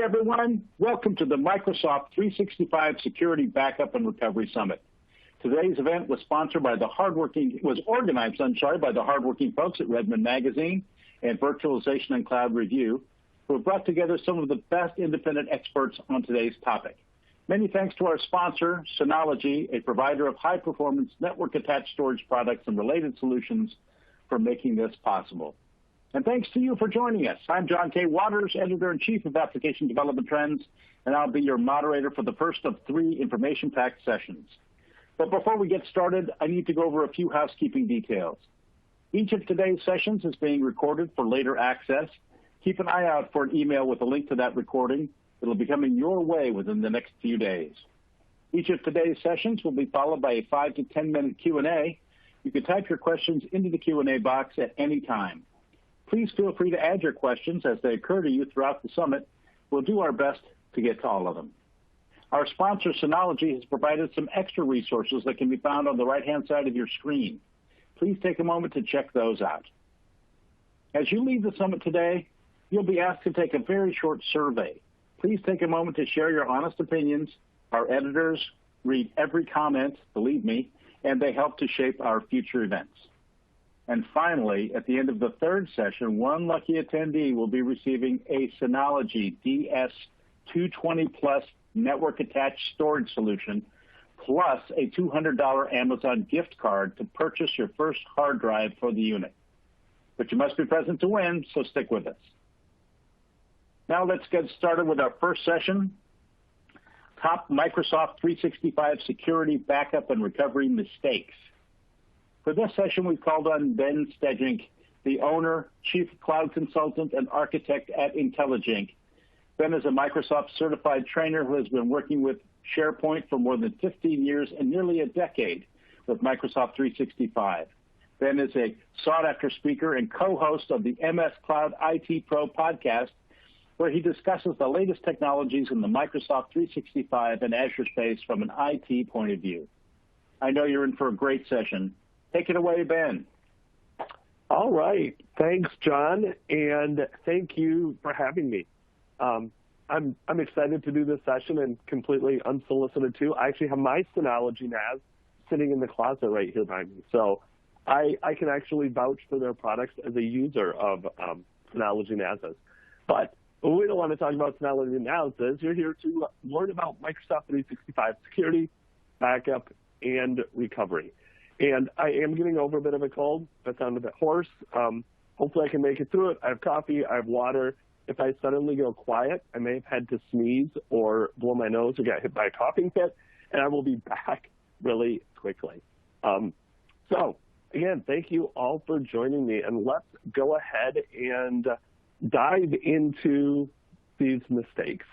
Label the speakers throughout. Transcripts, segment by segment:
Speaker 1: Hi, everyone. Welcome to the Microsoft 365 Security Backup and Recovery Summit. Today's event was organized by the hardworking folks at Redmond Magazine and Virtualization Cloud Review, who have brought together some of the best independent experts on today's topic. Many thanks to our sponsor, Synology, a provider of high-performance network-attached storage products and related solutions, for making this possible. And thanks to you for joining us. I'm John K. Waters, Editor-in-Chief of Application Development Trends, and I'll be your moderator for the first of 3 information-packed sessions. But before we get started, I need to go over a few housekeeping details. Each of today's sessions is being recorded for later access. Keep an eye out for an email with a link to that recording. It'll be coming your way within the next few days. Each of today's sessions will be followed by a 5 to 10-minute Q&A. You can type your questions into the Q&A box at any time. Please feel free to add your questions as they occur to you throughout the summit. We'll do our best to get to all of them. Our sponsor, Synology, has provided some extra resources that can be found on the right-hand side of your screen. Please take a moment to check those out. As you leave the summit today, you'll be asked to take a very short survey. Please take a moment to share your honest opinions. Our editors read every comment, believe me, and they help to shape our future events. And finally, at the end of the 3rd session, one lucky attendee will be receiving a Synology DS220 Plus network-attached storage solution, plus a $200 Amazon gift card to purchase your first hard drive for the unit. But you must be present to win, so stick with us. Now let's get started with our first session, Top Microsoft 365 Security Backup and Recovery Mistakes. For this session, we've called on Ben Stejink, the owner, chief cloud consultant, and architect at IntelliJink. Ben is a Microsoft certified trainer who has been working with SharePoint for more than 15 years and nearly a decade with Microsoft 365. Ben is a sought-after speaker and co-host of the MS Cloud IT Pro podcast, where he discusses the latest technologies in the Microsoft 365 and Azure space from an IT point of view. I know you're in for a great session. Take it away, Ben.
Speaker 2: All right. Thanks, John, and thank you for having me. I'm excited to do this session and completely unsolicited, too. I actually have my Synology NAS sitting in the closet right here by me. So I can actually vouch for their products as a user of Synology NASs. But we don't want to talk about Synology NASs. You're here to learn about Microsoft 365 security, backup, and recovery. And I am getting over a bit of a cold. I sound a bit hoarse. Hopefully I can make it through it. I have coffee. I have water. If I suddenly go quiet, I may have had to sneeze or blow my nose or get hit by a coughing fit, and I will be back really quickly. So, again, thank you all for joining me, and let's go ahead and dive into these mistakes.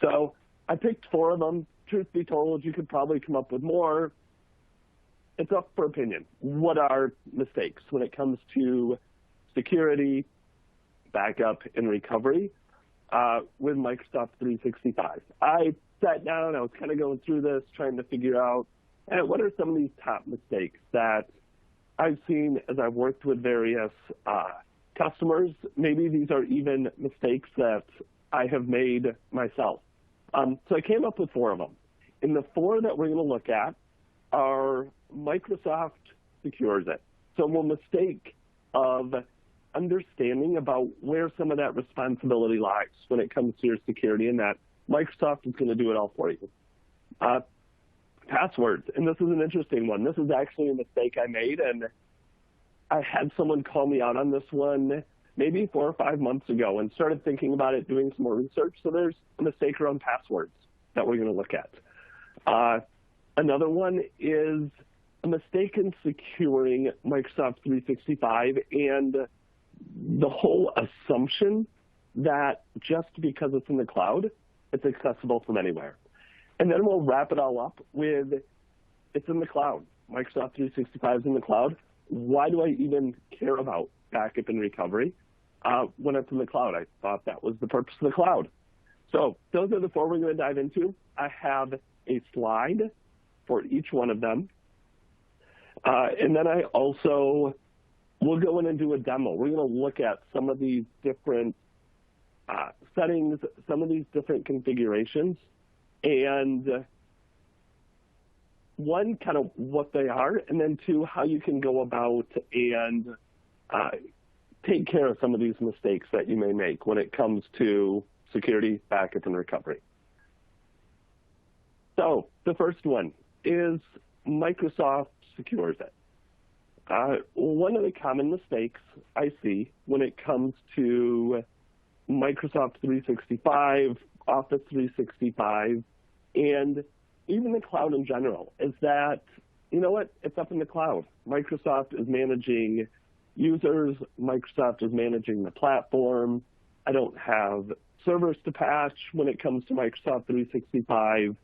Speaker 2: So I picked 4 of them. Truth be told, you could probably come up with more. It's up for opinion. What are mistakes when it comes to security, backup, and recovery with Microsoft 365? I sat down, I was kind of going through this, trying to figure out what are some of these top mistakes that I've seen as I've worked with various customers. Maybe these are even mistakes that I have made myself. So I came up with 4 of them. And the 4 that we're going to look at are Microsoft secures it. So a mistake of understanding about where some of that responsibility lies when it comes to your security, and that Microsoft is going to do it all for you. Passwords, and this is an interesting one. This is actually a mistake I made, and I had someone call me out on this one maybe 4 or 5 months ago and started thinking about it, doing some more research. So there's a mistake around passwords that we're going to look at. Another one is a mistake in securing Microsoft 365 and the whole assumption that just because it's in the cloud, it's accessible from anywhere. And then we'll wrap it all up with it's in the cloud. Microsoft 365 is in the cloud. Why do I even care about backup and recovery when it's in the cloud? I thought that was the purpose of the cloud. So those are the 4 we're going to dive into. I have a slide for each one of them. And then I also will go in and do a demo. We're going to look at some of these different settings, some of these different configurations, and one, kind of what they are, and then two, how you can go about and take care of some of these mistakes that you may make when it comes to security, backup, and recovery. So the first one is Microsoft secures it. One of the common mistakes I see when it comes to Microsoft 365, Office 365, and even the cloud in general is that, you know what, it's up in the cloud. Microsoft is managing users. Microsoft is managing the platform. I don't have servers to patch when it comes to Microsoft 365.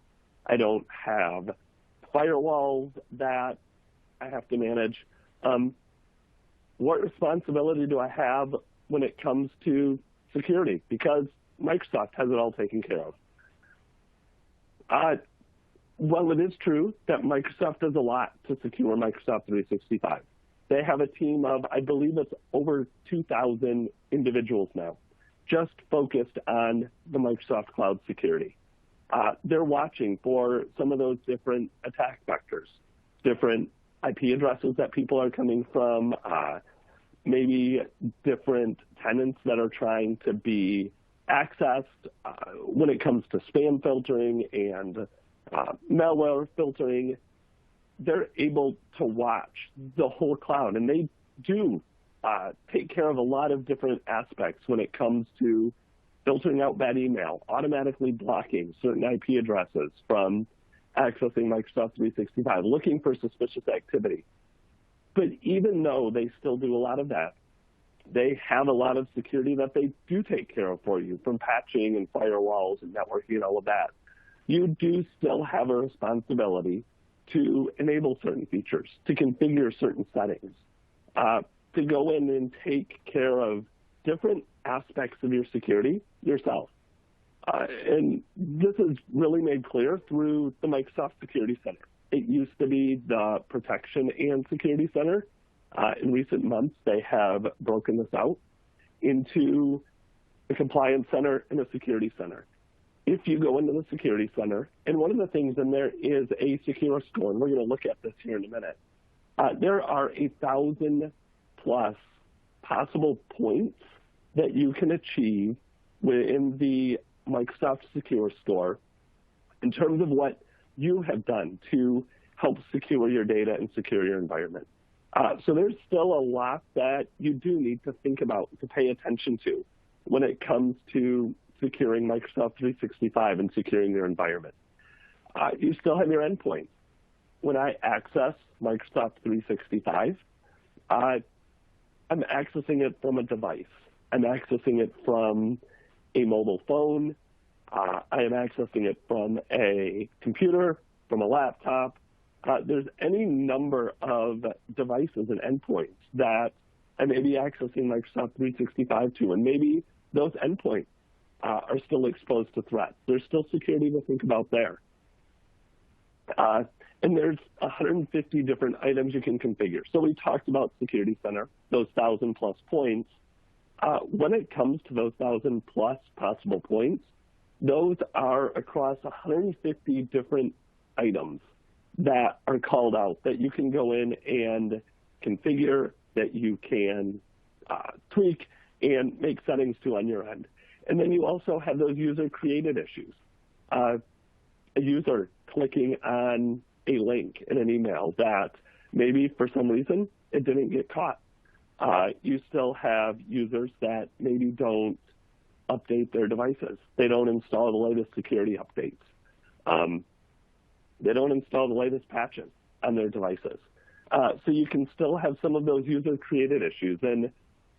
Speaker 2: I don't have firewalls that I have to manage. What responsibility do I have when it comes to security? Because Microsoft has it all taken care of. Well, it is true that Microsoft does a lot to secure Microsoft 365. They have a team of, I believe it's over 2,000 individuals now, just focused on the Microsoft Cloud security. They're watching for some of those different attack vectors, different IP addresses that people are coming from, maybe different tenants that are trying to be accessed when it comes to spam filtering and malware filtering. They're able to watch the whole cloud, and they do take care of a lot of different aspects when it comes to filtering out bad email, automatically blocking certain IP addresses from accessing Microsoft 365, looking for suspicious activity. But even though they still do a lot of that, they have a lot of security that they do take care of for you, from patching and firewalls and networking and all of that. You do still have a responsibility to enable certain features, to configure certain settings, to go in and take care of different aspects of your security yourself. And this is really made clear through the Microsoft Security Center. It used to be the Protection and Security Center. In recent months, they have broken this out into a Compliance Center and a Security Center. If you go into the Security Center, and one of the things in there is a secure score, and we're going to look at this here in a minute. There are 1,000 plus possible points that you can achieve within the Microsoft Secure Store in terms of what you have done to help secure your data and secure your environment. So there's still a lot that you do need to think about, to pay attention to when it comes to securing Microsoft 365 and securing your environment. You still have your endpoints. When I access Microsoft 365, I'm accessing it from a device. I'm accessing it from a mobile phone. I am accessing it from a computer, from a laptop. There's any number of devices and endpoints that I may be accessing Microsoft 365 to, and maybe those endpoints are still exposed to threats. There's still security to think about there. And there's 150 different items you can configure. So we talked about Security Center, those 1,000 plus points. When it comes to those 1,000 plus possible points, those are across 150 different items that are called out that you can go in and configure, that you can tweak and make settings to on your end. And then you also have those user-created issues. A user clicking on a link in an email that maybe for some reason it didn't get caught. You still have users that maybe don't update their devices. They don't install the latest security updates. They don't install the latest patches on their devices. So you can still have some of those user-created issues. And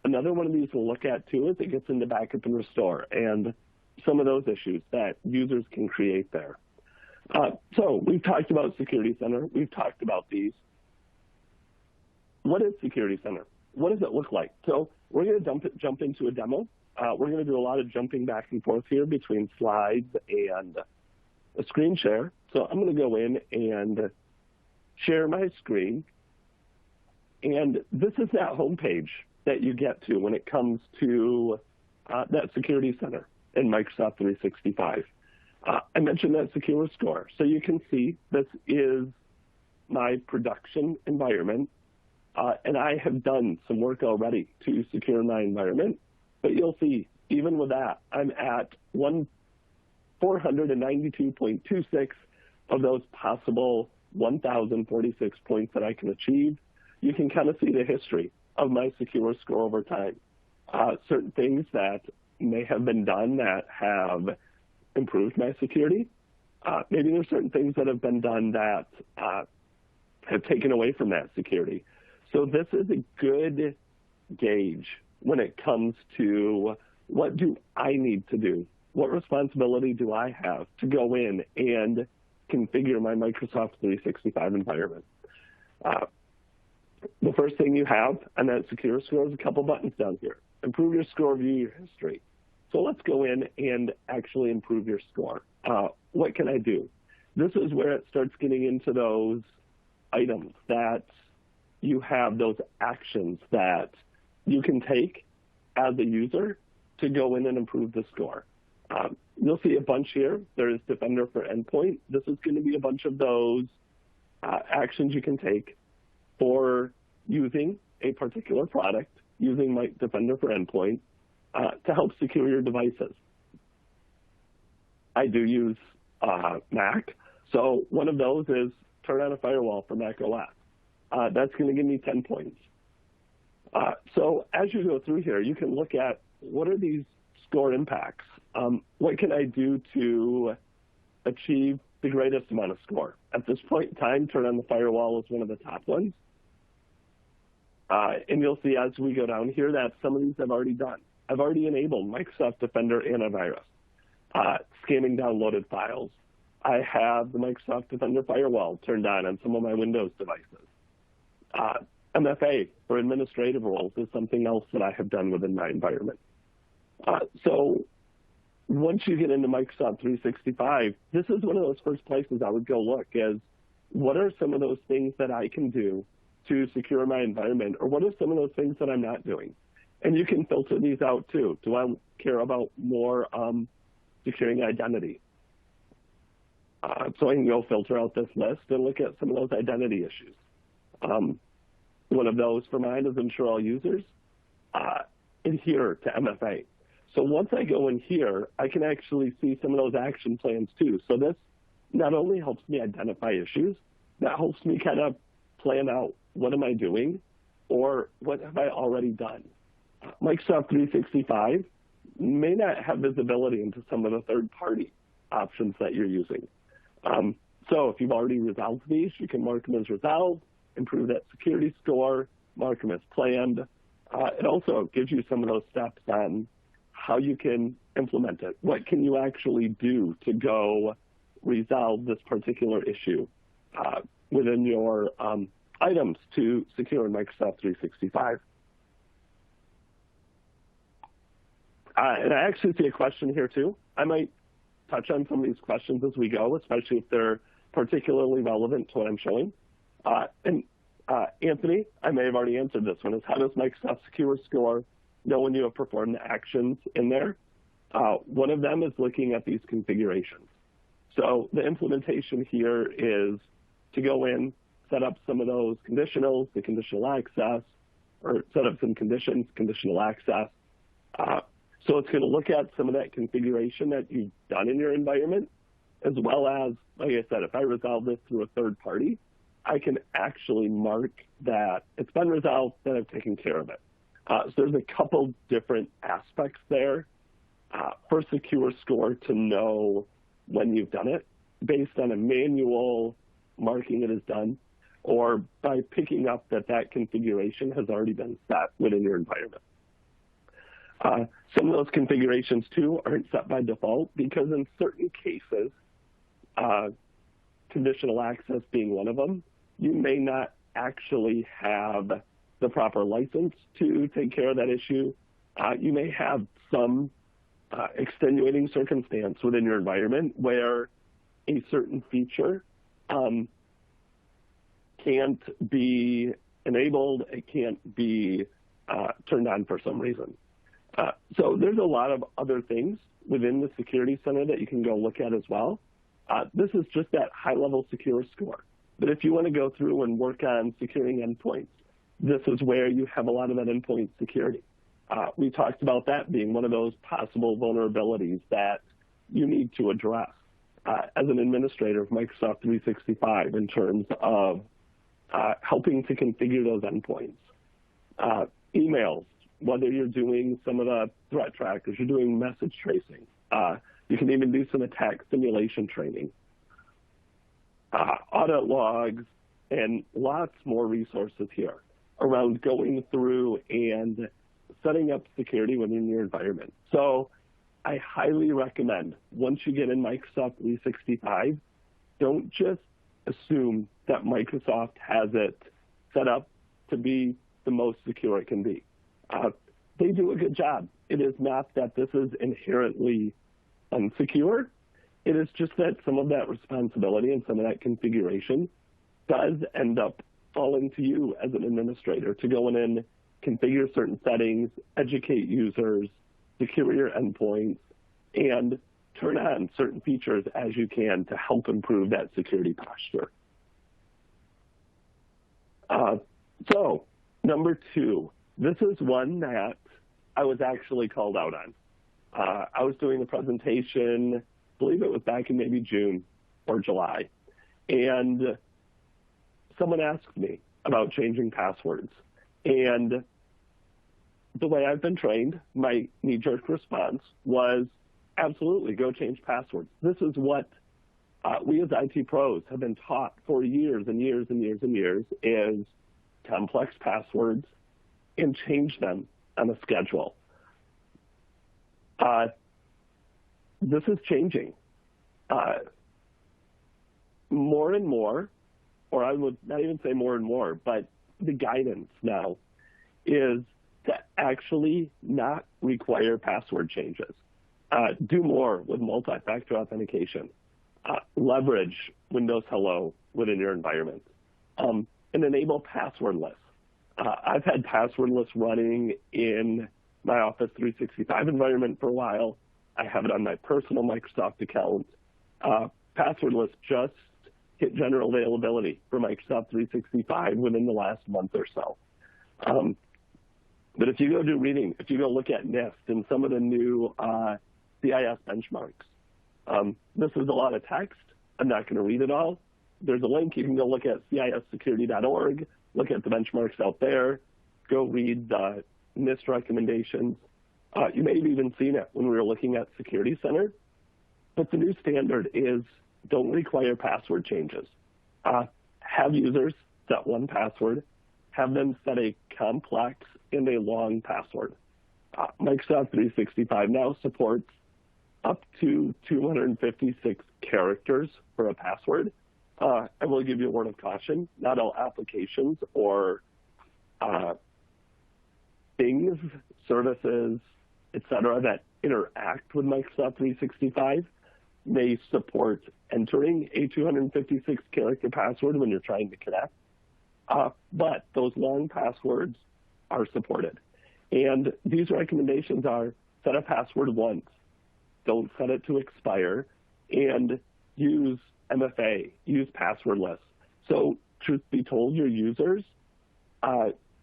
Speaker 2: another one of these we'll look at, too, is it gets into backup and restore and some of those issues that users can create there. So we've talked about Security Center. We've talked about these. What is Security Center? What does it look like? So we're going to jump into a demo. We're going to do a lot of jumping back and forth here between slides and a screen share. So I'm going to go in and share my screen. And this is that home page that you get to when it comes to that Security Center in Microsoft 365. I mentioned that secure score. So you can see this is my production environment, and I have done some work already to secure my environment. But you'll see, even with that, I'm at 492.26 of those possible 1,046 points that I can achieve. You can kind of see the history of my secure score over time. Certain things that may have been done that have improved my security. Maybe there's certain things that have been done that have taken away from that security. So this is a good gauge when it comes to what do I need to do? What responsibility do I have to go in and configure my Microsoft 365 environment? The first thing you have on that secure score is a couple buttons down here. Improve your score, view your history. So let's go in and actually improve your score. What can I do? This is where it starts getting into those items that you have, those actions that you can take as a user to go in and improve the score. You'll see a bunch here. There's Defender for Endpoint. This is going to be a bunch of those actions you can take for using a particular product, using my Defender for Endpoint, to help secure your devices. I do use Mac, so one of those is turn on a firewall for Mac OS. That's going to give me 10 points. So as you go through here, you can look at what are these score impacts? What can I do to achieve the greatest amount of score? At this point in time, turn on the firewall is one of the top ones. And you'll see as we go down here that some of these I've already done. I've already enabled Microsoft Defender Antivirus, scanning downloaded files. I have the Microsoft Defender Firewall turned on some of my Windows devices. MFA for administrative roles is something else that I have done within my environment. So once you get into Microsoft 365, this is one of those first places I would go look is what are some of those things that I can do to secure my environment, or what are some of those things that I'm not doing? And you can filter these out too. Do I care about more securing identity? So I can go filter out this list and look at some of those identity issues. One of those for mine is ensure all users adhere to MFA. So once I go in here, I can actually see some of those action plans too. So this not only helps me identify issues, that helps me kind of plan out what am I doing or what have I already done. Microsoft 365 may not have visibility into some of the third-party options that you're using. So if you've already resolved these, you can mark them as resolved, improve that security score, mark them as planned. It also gives you some of those steps on how you can implement it. What can you actually do to go resolve this particular issue within your items to secure in Microsoft 365? And I actually see a question here too. I might touch on some of these questions as we go, especially if they're particularly relevant to what I'm showing. Anthony, I may have already answered this one, is how does Microsoft Secure Score know when you have performed the actions in there? One of them is looking at these configurations. So the implementation here is to go in, set up some of those conditionals, the conditional access, or set up some conditions, conditional access. So it's going to look at some of that configuration that you've done in your environment, as well as, like I said, if I resolve this through a third party, I can actually mark that it's been resolved, that I've taken care of it. So there's a couple different aspects there for Secure Score to know when you've done it based on a manual marking it as done, or by picking up that that configuration has already been set within your environment. Some of those configurations too aren't set by default because in certain cases, conditional access being one of them, you may not actually have the proper license to take care of that issue. You may have some extenuating circumstance within your environment where a certain feature can't be enabled, it can't be turned on for some reason. So there's a lot of other things within the Security Center that you can go look at as well. This is just that high-level secure score. But if you want to go through and work on securing endpoints, this is where you have a lot of that endpoint security. We talked about that being one of those possible vulnerabilities that you need to address as an administrator of Microsoft 365 in terms of helping to configure those endpoints. Emails, whether you're doing some of the threat trackers, you're doing message tracing. You can even do some attack simulation training. Audit logs, and lots more resources here around going through and setting up security within your environment. So I highly recommend, once you get in Microsoft 365, don't just assume that Microsoft has it set up to be the most secure it can be. They do a good job. It is not that this is inherently unsecure. It is just that some of that responsibility and some of that configuration does end up falling to you as an administrator to go in and configure certain settings, educate users, secure your endpoints, and turn on certain features as you can to help improve that security posture. So, number 2, this is one that I was actually called out on. I was doing a presentation, I believe it was back in maybe June or July, and someone asked me about changing passwords. And the way I've been trained, my knee-jerk response was, absolutely, go change passwords. This is what we as IT pros have been taught for years and years and years and years, is complex passwords and change them on a schedule. This is changing. More and more, or I would not even say more and more, but the guidance now is to actually not require password changes. Do more with multi-factor authentication. Leverage Windows Hello within your environment. And enable passwordless. I've had passwordless running in my Office 365 environment for a while. I have it on my personal Microsoft account. Passwordless just hit general availability for Microsoft 365 within the last month or so. But if you go do reading, if you go look at NIST and some of the new CIS benchmarks, this is a lot of text. I'm not going to read it all. There's a link. You can go look at cissecurity.org, look at the benchmarks out there, go read the NIST recommendations. You may have even seen it when we were looking at Security Center. But the new standard is don't require password changes. Have users set one password, have them set a complex and a long password. Microsoft 365 now supports up to 256 characters for a password. I will give you a word of caution. Not all applications or things, services, etc., that interact with Microsoft 365 may support entering a 256-character password when you're trying to connect. But those long passwords are supported. And these recommendations are set a password once, don't set it to expire, and use MFA, use passwordless. So truth be told, your users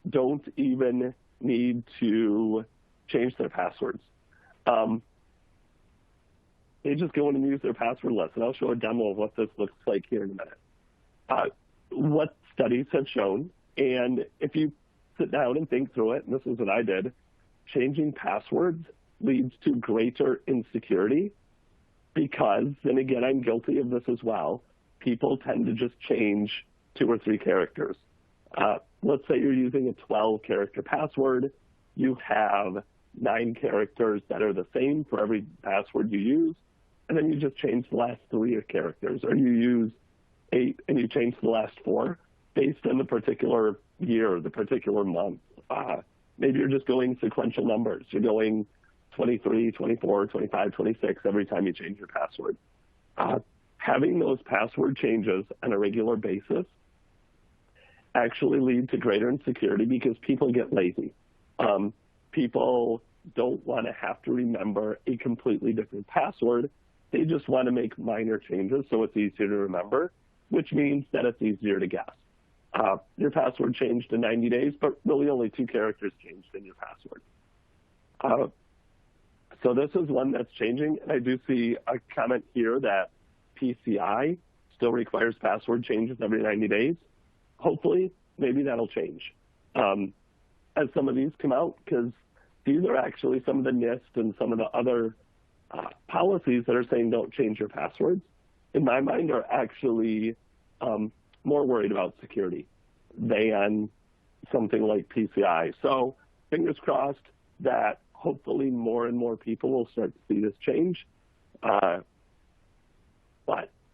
Speaker 2: don't even need to change their passwords. They just go in and use their passwordless, and I'll show a demo of what this looks like here in a minute. What studies have shown, and if you sit down and think through it, and this is what I did, changing passwords leads to greater insecurity because, and again, I'm guilty of this as well, people tend to just change 2 or 3 characters. Let's say you're using a 12-character password. You have 9 characters that are the same for every password you use, and then you just change the last 3 characters, or you use 8 and you change the last 4 based on the particular year, the particular month. Maybe you're just going sequential numbers. You're going 23, 24, 25, 26 every time you change your password. Having those password changes on a regular basis actually lead to greater insecurity because people get lazy. People don't want to have to remember a completely different password. They just want to make minor changes so it's easier to remember, which means that it's easier to guess. Your password changed in 90 days, but really only 2 characters changed in your password. So this is one that's changing. And I do see a comment here that PCI still requires password changes every 90 days. Hopefully, maybe that'll change as some of these come out, because these are actually some of the NIST and some of the other policies that are saying don't change your passwords, in my mind, are actually more worried about security than something like PCI. So fingers crossed that hopefully more and more people will start to see this change. But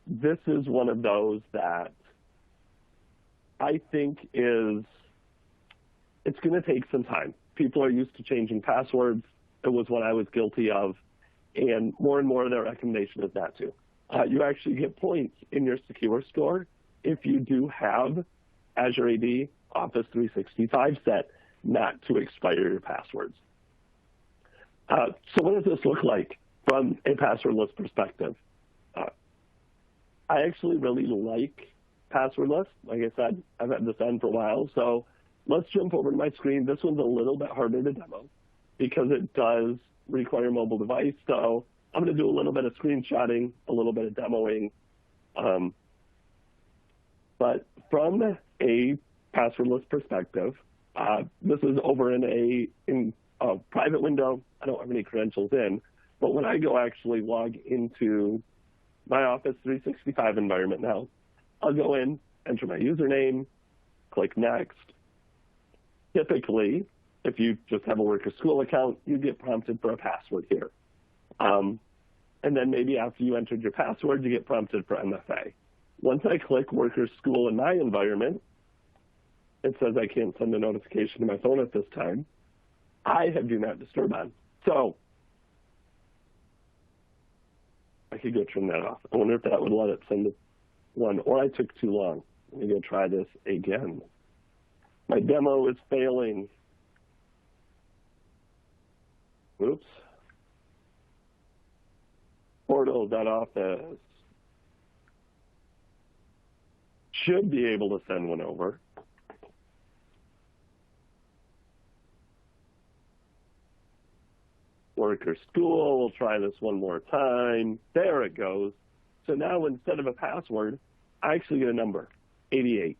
Speaker 2: this is one of those that I think it's going to take some time. People are used to changing passwords. It was what I was guilty of. And more of their recommendation is that too. You actually get points in your secure score if you do have Azure AD Office 365 set not to expire your passwords. So what does this look like from a passwordless perspective? I actually really like passwordless. Like I said, I've had this on for a while. So let's jump over to my screen. This one's a little bit harder to demo because it does require a mobile device. So I'm going to do a little bit of screenshotting, a little bit of demoing. But from a passwordless perspective, this is over in a private window. I don't have any credentials in, but when I go actually log into my Office 365 environment now, I'll go in, enter my username, click next. Typically, if you just have a work or school account, you get prompted for a password here. And then maybe after you entered your password, you get prompted for MFA. Once I click work or school in my environment, it says I can't send a notification to my phone at this time. I have do not disturb on. So I could go turn that off. I wonder if that would let it send one, or I took too long. Let me go try this again. My demo is failing. Oops. Portal.office. Should be able to send one over. Work or school, we'll try this one more time. There it goes. So now instead of a password, I actually get a number, 88.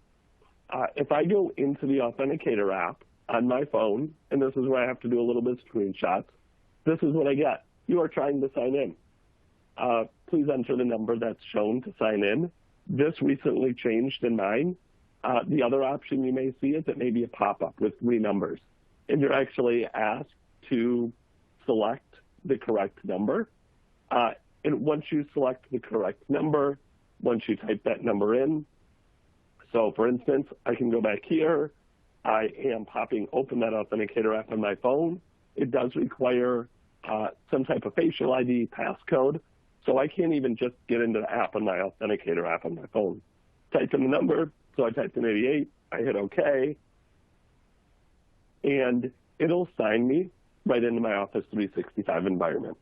Speaker 2: If I go into the Authenticator app on my phone, and this is where I have to do a little bit of screenshots, this is what I get. You are trying to sign in. Please enter the number that's shown to sign in. This recently changed in mine. The other option you may see is it may be a pop-up with 3 numbers. And you're actually asked to select the correct number. And once you select the correct number, once you type that number in, so for instance, I can go back here. I am popping open that Authenticator app on my phone. It does require some type of facial ID passcode. So I can't even just get into the app on my Authenticator app on my phone. Type in the number. So I typed in 88. I hit OK. And it'll sign me right into my Office 365 environment.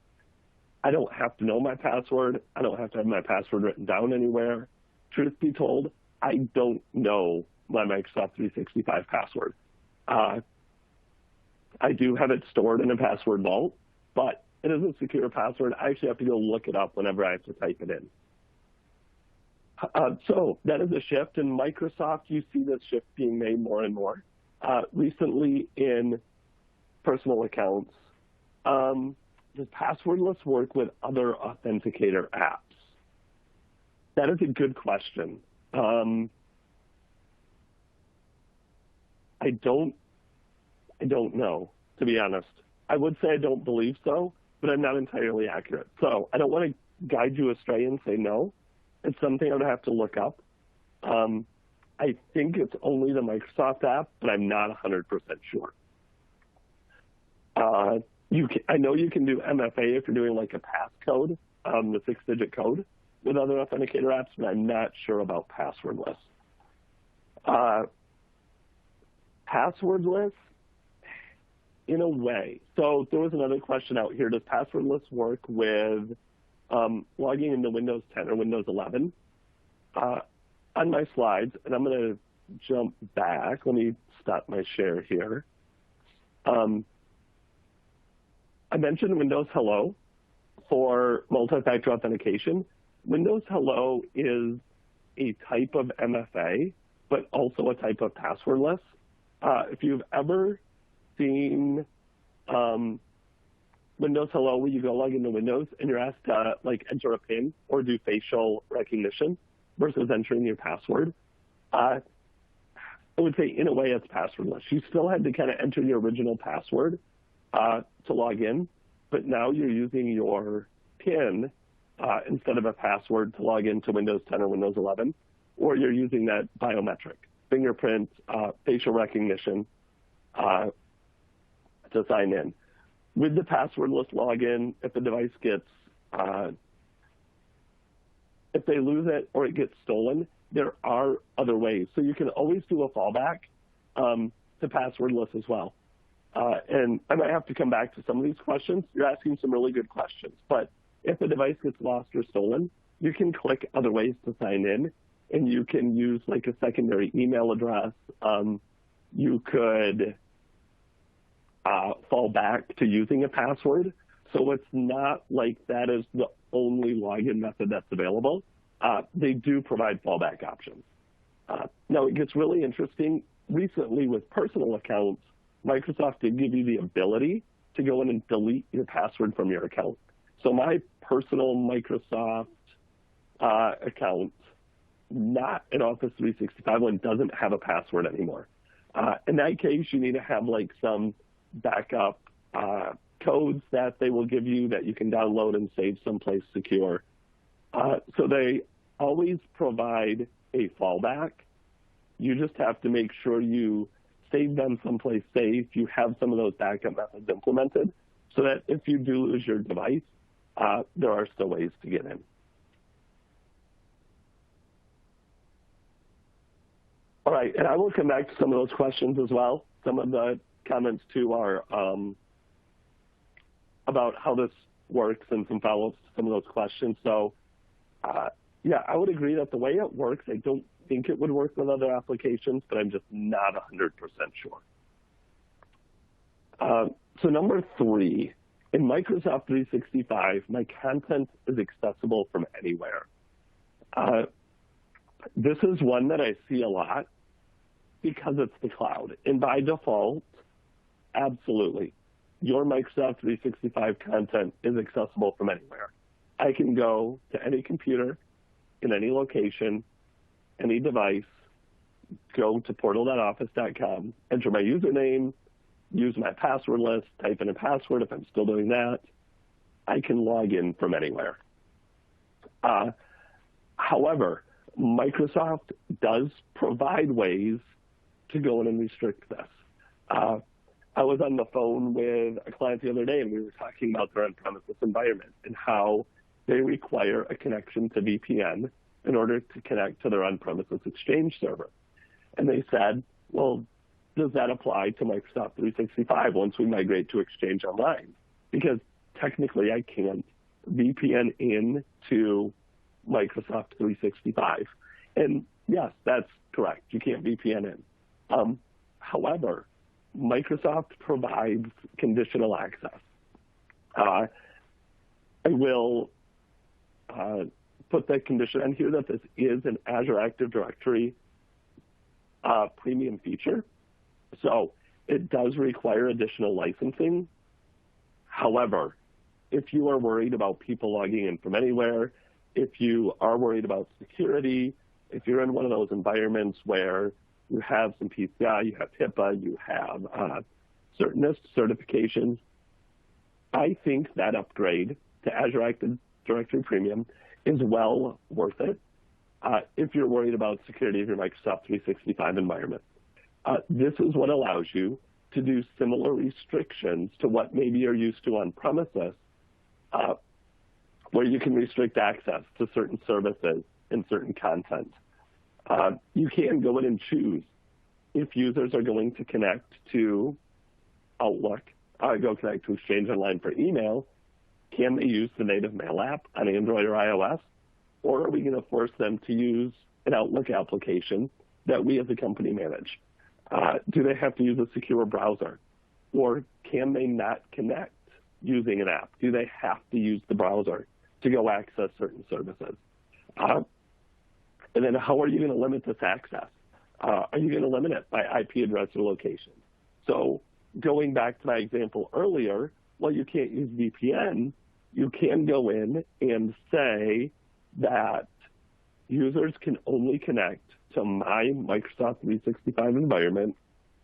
Speaker 2: I don't have to know my password. I don't have to have my password written down anywhere. Truth be told, I don't know my Microsoft 365 password. I do have it stored in a password vault, but it is a secure password. I actually have to go look it up whenever I have to type it in. So that is a shift. In Microsoft, you see this shift being made more and more. Recently in personal accounts, does passwordless work with other authenticator apps? That is a good question. I don't know, to be honest. I would say I don't believe so, but I'm not entirely accurate. So I don't want to guide you astray and say no. It's something I would have to look up. I think it's only the Microsoft app, but I'm not 100% sure. I know you can do MFA if you're doing like a passcode, the 6-digit code with other authenticator apps, but I'm not sure about passwordless. Passwordless, in a way. So there was another question out here. Does passwordless work with logging into Windows 10 or Windows 11? On my slides, and I'm going to jump back. Let me stop my share here. I mentioned Windows Hello for multi-factor authentication. Windows Hello is a type of MFA, but also a type of passwordless. If you've ever seen Windows Hello, where you go log into Windows and you're asked to enter a PIN or do facial recognition versus entering your password, I would say in a way it's passwordless. You still had to kind of enter your original password to log in, but now you're using your PIN instead of a password to log into Windows 10 or Windows 11, or you're using that biometric, fingerprint, facial recognition to sign in. With the passwordless login, if the device gets, if they lose it or it gets stolen, there are other ways. So you can always do a fallback to passwordless as well. And I might have to come back to some of these questions. You're asking some really good questions. But if the device gets lost or stolen, you can click other ways to sign in, and you can use a secondary email address. You could fall back to using a password. So it's not like that is the only login method that's available. They do provide fallback options. Now, it gets really interesting. Recently, with personal accounts, Microsoft did give you the ability to go in and delete your password from your account. So my personal Microsoft account, not an Office 365 one, doesn't have a password anymore. In that case, you need to have some backup codes that they will give you that you can download and save someplace secure. So they always provide a fallback. You just have to make sure you save them someplace safe. You have some of those backup methods implemented so that if you do lose your device, there are still ways to get in. All right, and I will come back to some of those questions as well. Some of the comments too are about how this works and some follow-ups to some of those questions. So yeah, I would agree that the way it works, I don't think it would work with other applications, but I'm just not 100% sure. So number 3, in Microsoft 365, my content is accessible from anywhere. This is one that I see a lot because it's the cloud. And by default, absolutely, your Microsoft 365 content is accessible from anywhere. I can go to any computer, in any location, any device, go to portal.office.com, enter my username, use my password list, type in a password if I'm still doing that. I can log in from anywhere. However, Microsoft does provide ways to go in and restrict this. I was on the phone with a client the other day, and we were talking about their on-premises environment and how they require a connection to VPN in order to connect to their on-premises Exchange server. And they said, well, does that apply to Microsoft 365 once we migrate to Exchange Online? Because technically I can't VPN in to Microsoft 365. And yes, that's correct. You can't VPN in. However, Microsoft provides conditional access. I will put that condition on here that this is an Azure Active Directory premium feature. So it does require additional licensing. However, if you are worried about people logging in from anywhere, if you are worried about security, if you're in one of those environments where you have some PCI, you have HIPAA, you have certain NIST certifications, I think that upgrade to Azure Active Directory Premium is well worth it if you're worried about security of your Microsoft 365 environment. This is what allows you to do similar restrictions to what maybe you're used to on premises, where you can restrict access to certain services and certain content. You can go in and choose if users are going to connect to Outlook, go connect to Exchange Online for email, can they use the native Mail app on Android or iOS? Or are we going to force them to use an Outlook application that we as a company manage? Do they have to use a secure browser? Or can they not connect using an app? Do they have to use the browser to go access certain services? And then how are you going to limit this access? Are you going to limit it by IP address or location? So going back to my example earlier, well, you can't use VPN. You can go in and say that users can only connect to my Microsoft 365 environment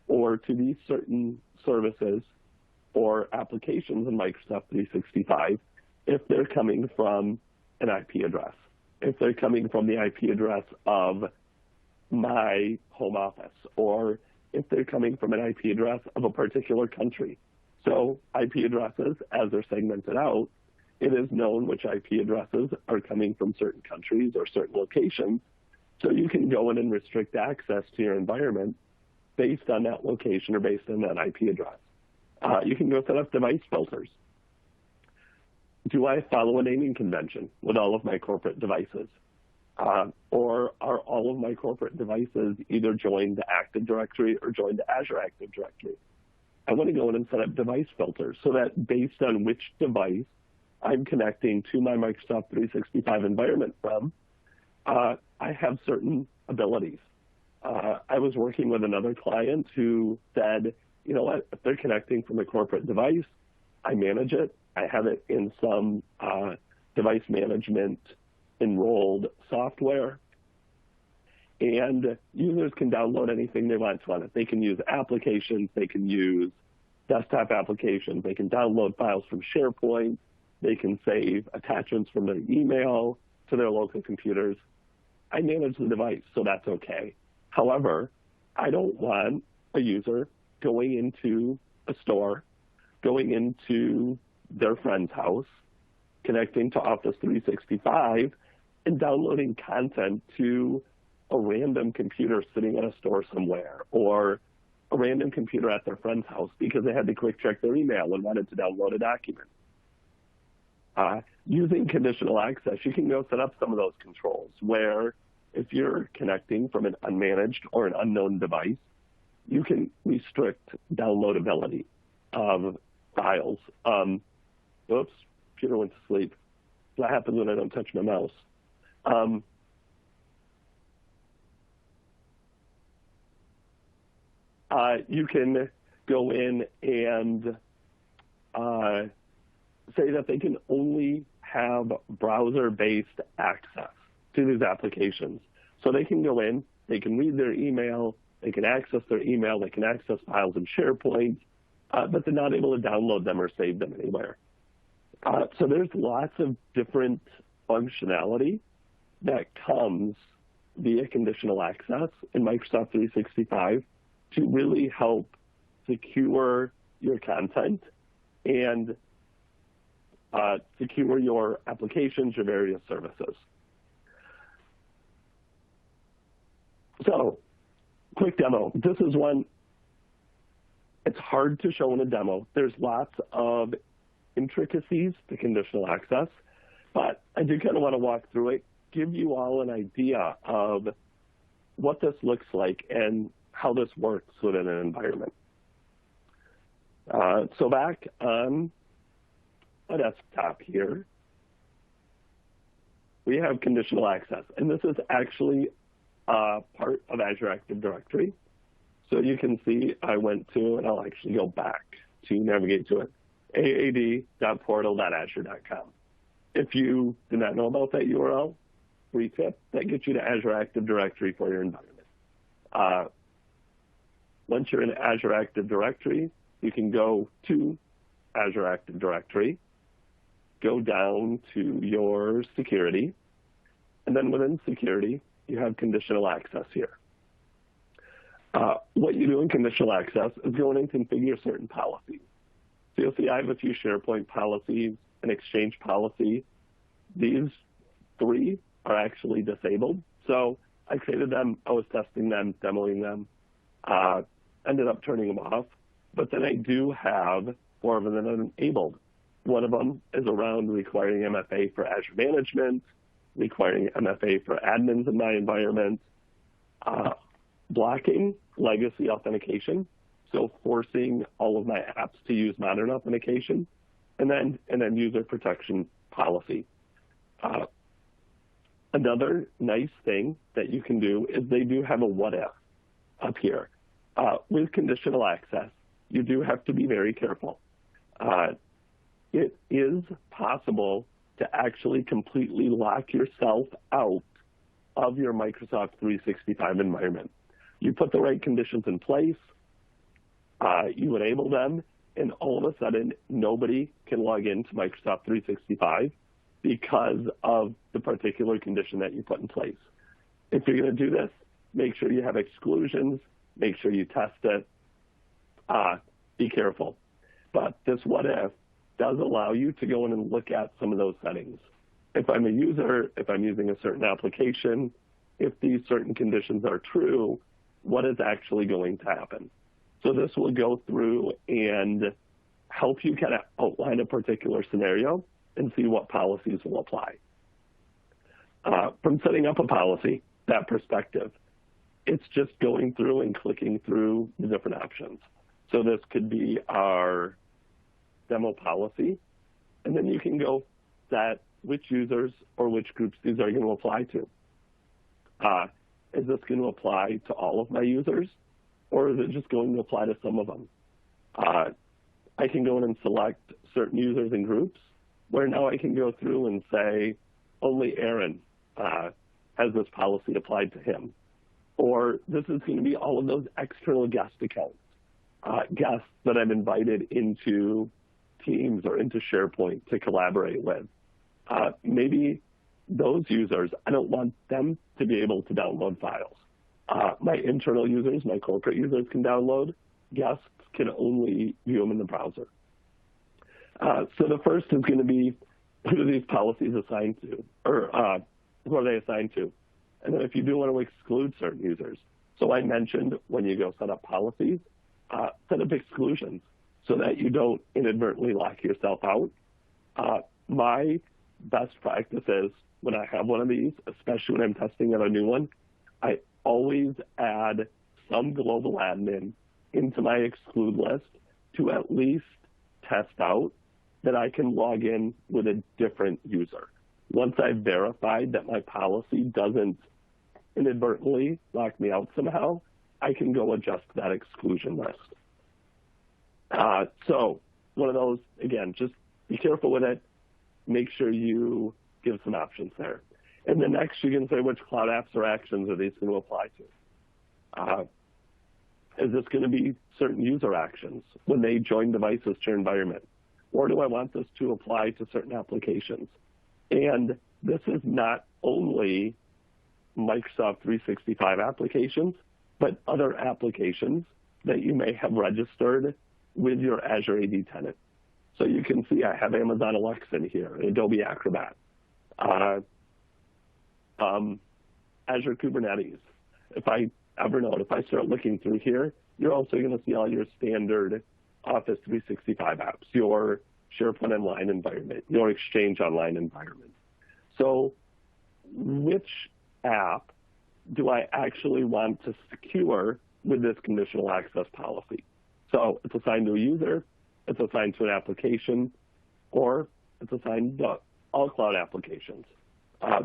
Speaker 2: or to these certain services or applications in Microsoft 365 if they're coming from an IP address, if they're coming from the IP address of my home office, or if they're coming from an IP address of a particular country. So IP addresses, as they're segmented out, it is known which IP addresses are coming from certain countries or certain locations. So you can go in and restrict access to your environment based on that location or based on that IP address. You can go set up device filters. Do I follow a naming convention with all of my corporate devices? Or are all of my corporate devices either joined to Active Directory or joined to Azure Active Directory? I want to go in and set up device filters so that based on which device I'm connecting to my Microsoft 365 environment from, I have certain abilities. I was working with another client who said, you know what, if they're connecting from a corporate device, I manage it. I have it in some device management enrolled software. And users can download anything they want on it. They can use applications. They can use desktop applications. They can download files from SharePoint. They can save attachments from their email to their local computers. I manage the device, so that's okay. However, I don't want a user going into a store, going into their friend's house, connecting to Office 365, and downloading content to a random computer sitting at a store somewhere, or a random computer at their friend's house because they had to quick check their email and wanted to download a document. Using conditional access, you can go set up some of those controls where if you're connecting from an unmanaged or an unknown device, you can restrict downloadability of files. Oops, computer went to sleep. That happens when I don't touch my mouse. You can go in and say that they can only have browser-based access to these applications. So they can go in, they can read their email, they can access their email, they can access files in SharePoint, but they're not able to download them or save them anywhere. So there's lots of different functionality that comes via conditional access in Microsoft 365 to really help secure your content and secure your applications, your various services. So, quick demo. This is one, it's hard to show in a demo. There's lots of intricacies to conditional access, but I do kind of want to walk through it, give you all an idea of what this looks like and how this works within an environment. So back on a desktop here, we have conditional access, and this is actually part of Azure Active Directory. So you can see I went to, and I'll actually go back to navigate to it, aad.portal.azure.com. If you do not know about that URL, free tip, that gets you to Azure Active Directory for your environment. Once you're in Azure Active Directory, you can go to Azure Active Directory, go down to your security, and then within security, you have conditional access here. What you do in conditional access is go in and configure certain policies. So you'll see I have a few SharePoint policies, an Exchange policy. These three are actually disabled. So I created them, I was testing them, demoing them, ended up turning them off. but then I do have 4 of them that are enabled. One of them is around requiring MFA for Azure management, requiring MFA for admins in my environment, blocking legacy authentication, so forcing all of my apps to use modern authentication, and then user protection policy. Another nice thing that you can do is they do have a what if up here. With conditional access, you do have to be very careful. It is possible to actually completely lock yourself out of your Microsoft 365 environment. You put the right conditions in place, you enable them, and all of a sudden, nobody can log into Microsoft 365 because of the particular condition that you put in place. If you're going to do this, make sure you have exclusions, make sure you test it, be careful. But this what if does allow you to go in and look at some of those settings. If I'm a user, if I'm using a certain application, if these certain conditions are true, what is actually going to happen? So this will go through and help you kind of outline a particular scenario and see what policies will apply. From setting up a policy, that perspective, it's just going through and clicking through the different options. So this could be our demo policy, and then you can go set which users or which groups these are going to apply to. Is this going to apply to all of my users, or is it just going to apply to some of them? I can go in and select certain users and groups, where now I can go through and say, only Aaron has this policy applied to him. Or this is going to be all of those external guest accounts, guests that I've invited into Teams or into SharePoint to collaborate with. Maybe those users, I don't want them to be able to download files. My internal users, my corporate users can download. Guests can only view them in the browser. So the first is going to be, who are these policies assigned to, or who are they assigned to? And then if you do want to exclude certain users, so I mentioned when you go set up policies, set up exclusions so that you don't inadvertently lock yourself out. My best practice is when I have one of these, especially when I'm testing out a new one, I always add some global admin into my exclude list to at least test out that I can log in with a different user. Once I've verified that my policy doesn't inadvertently lock me out somehow, I can go adjust that exclusion list. So one of those, again, just be careful with it. Make sure you give some options there. And then next, you can say which cloud apps or actions are these going to apply to. Is this going to be certain user actions when they join devices to your environment? Or do I want this to apply to certain applications? And this is not only Microsoft 365 applications, but other applications that you may have registered with your Azure AD tenant. So you can see I have Amazon Alexa in here, Adobe Acrobat, Azure Kubernetes. If I start looking through here, you're also going to see all your standard Office 365 apps, your SharePoint Online environment, your Exchange Online environment. So which app do I actually want to secure with this conditional access policy? So it's assigned to a user, it's assigned to an application, or it's assigned to all cloud applications.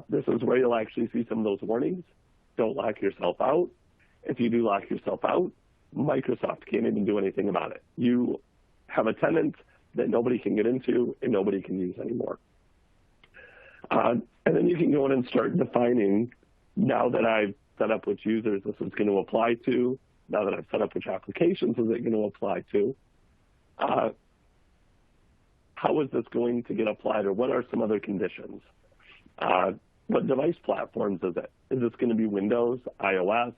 Speaker 2: This is where you'll actually see some of those warnings. Don't lock yourself out. If you do lock yourself out, Microsoft can't even do anything about it. You have a tenant that nobody can get into and nobody can use anymore. And then you can go in and start defining, now that I've set up which users this is going to apply to, now that I've set up which applications is it going to apply to, how is this going to get applied, or what are some other conditions? What device platforms is it? Is this going to be Windows, iOS?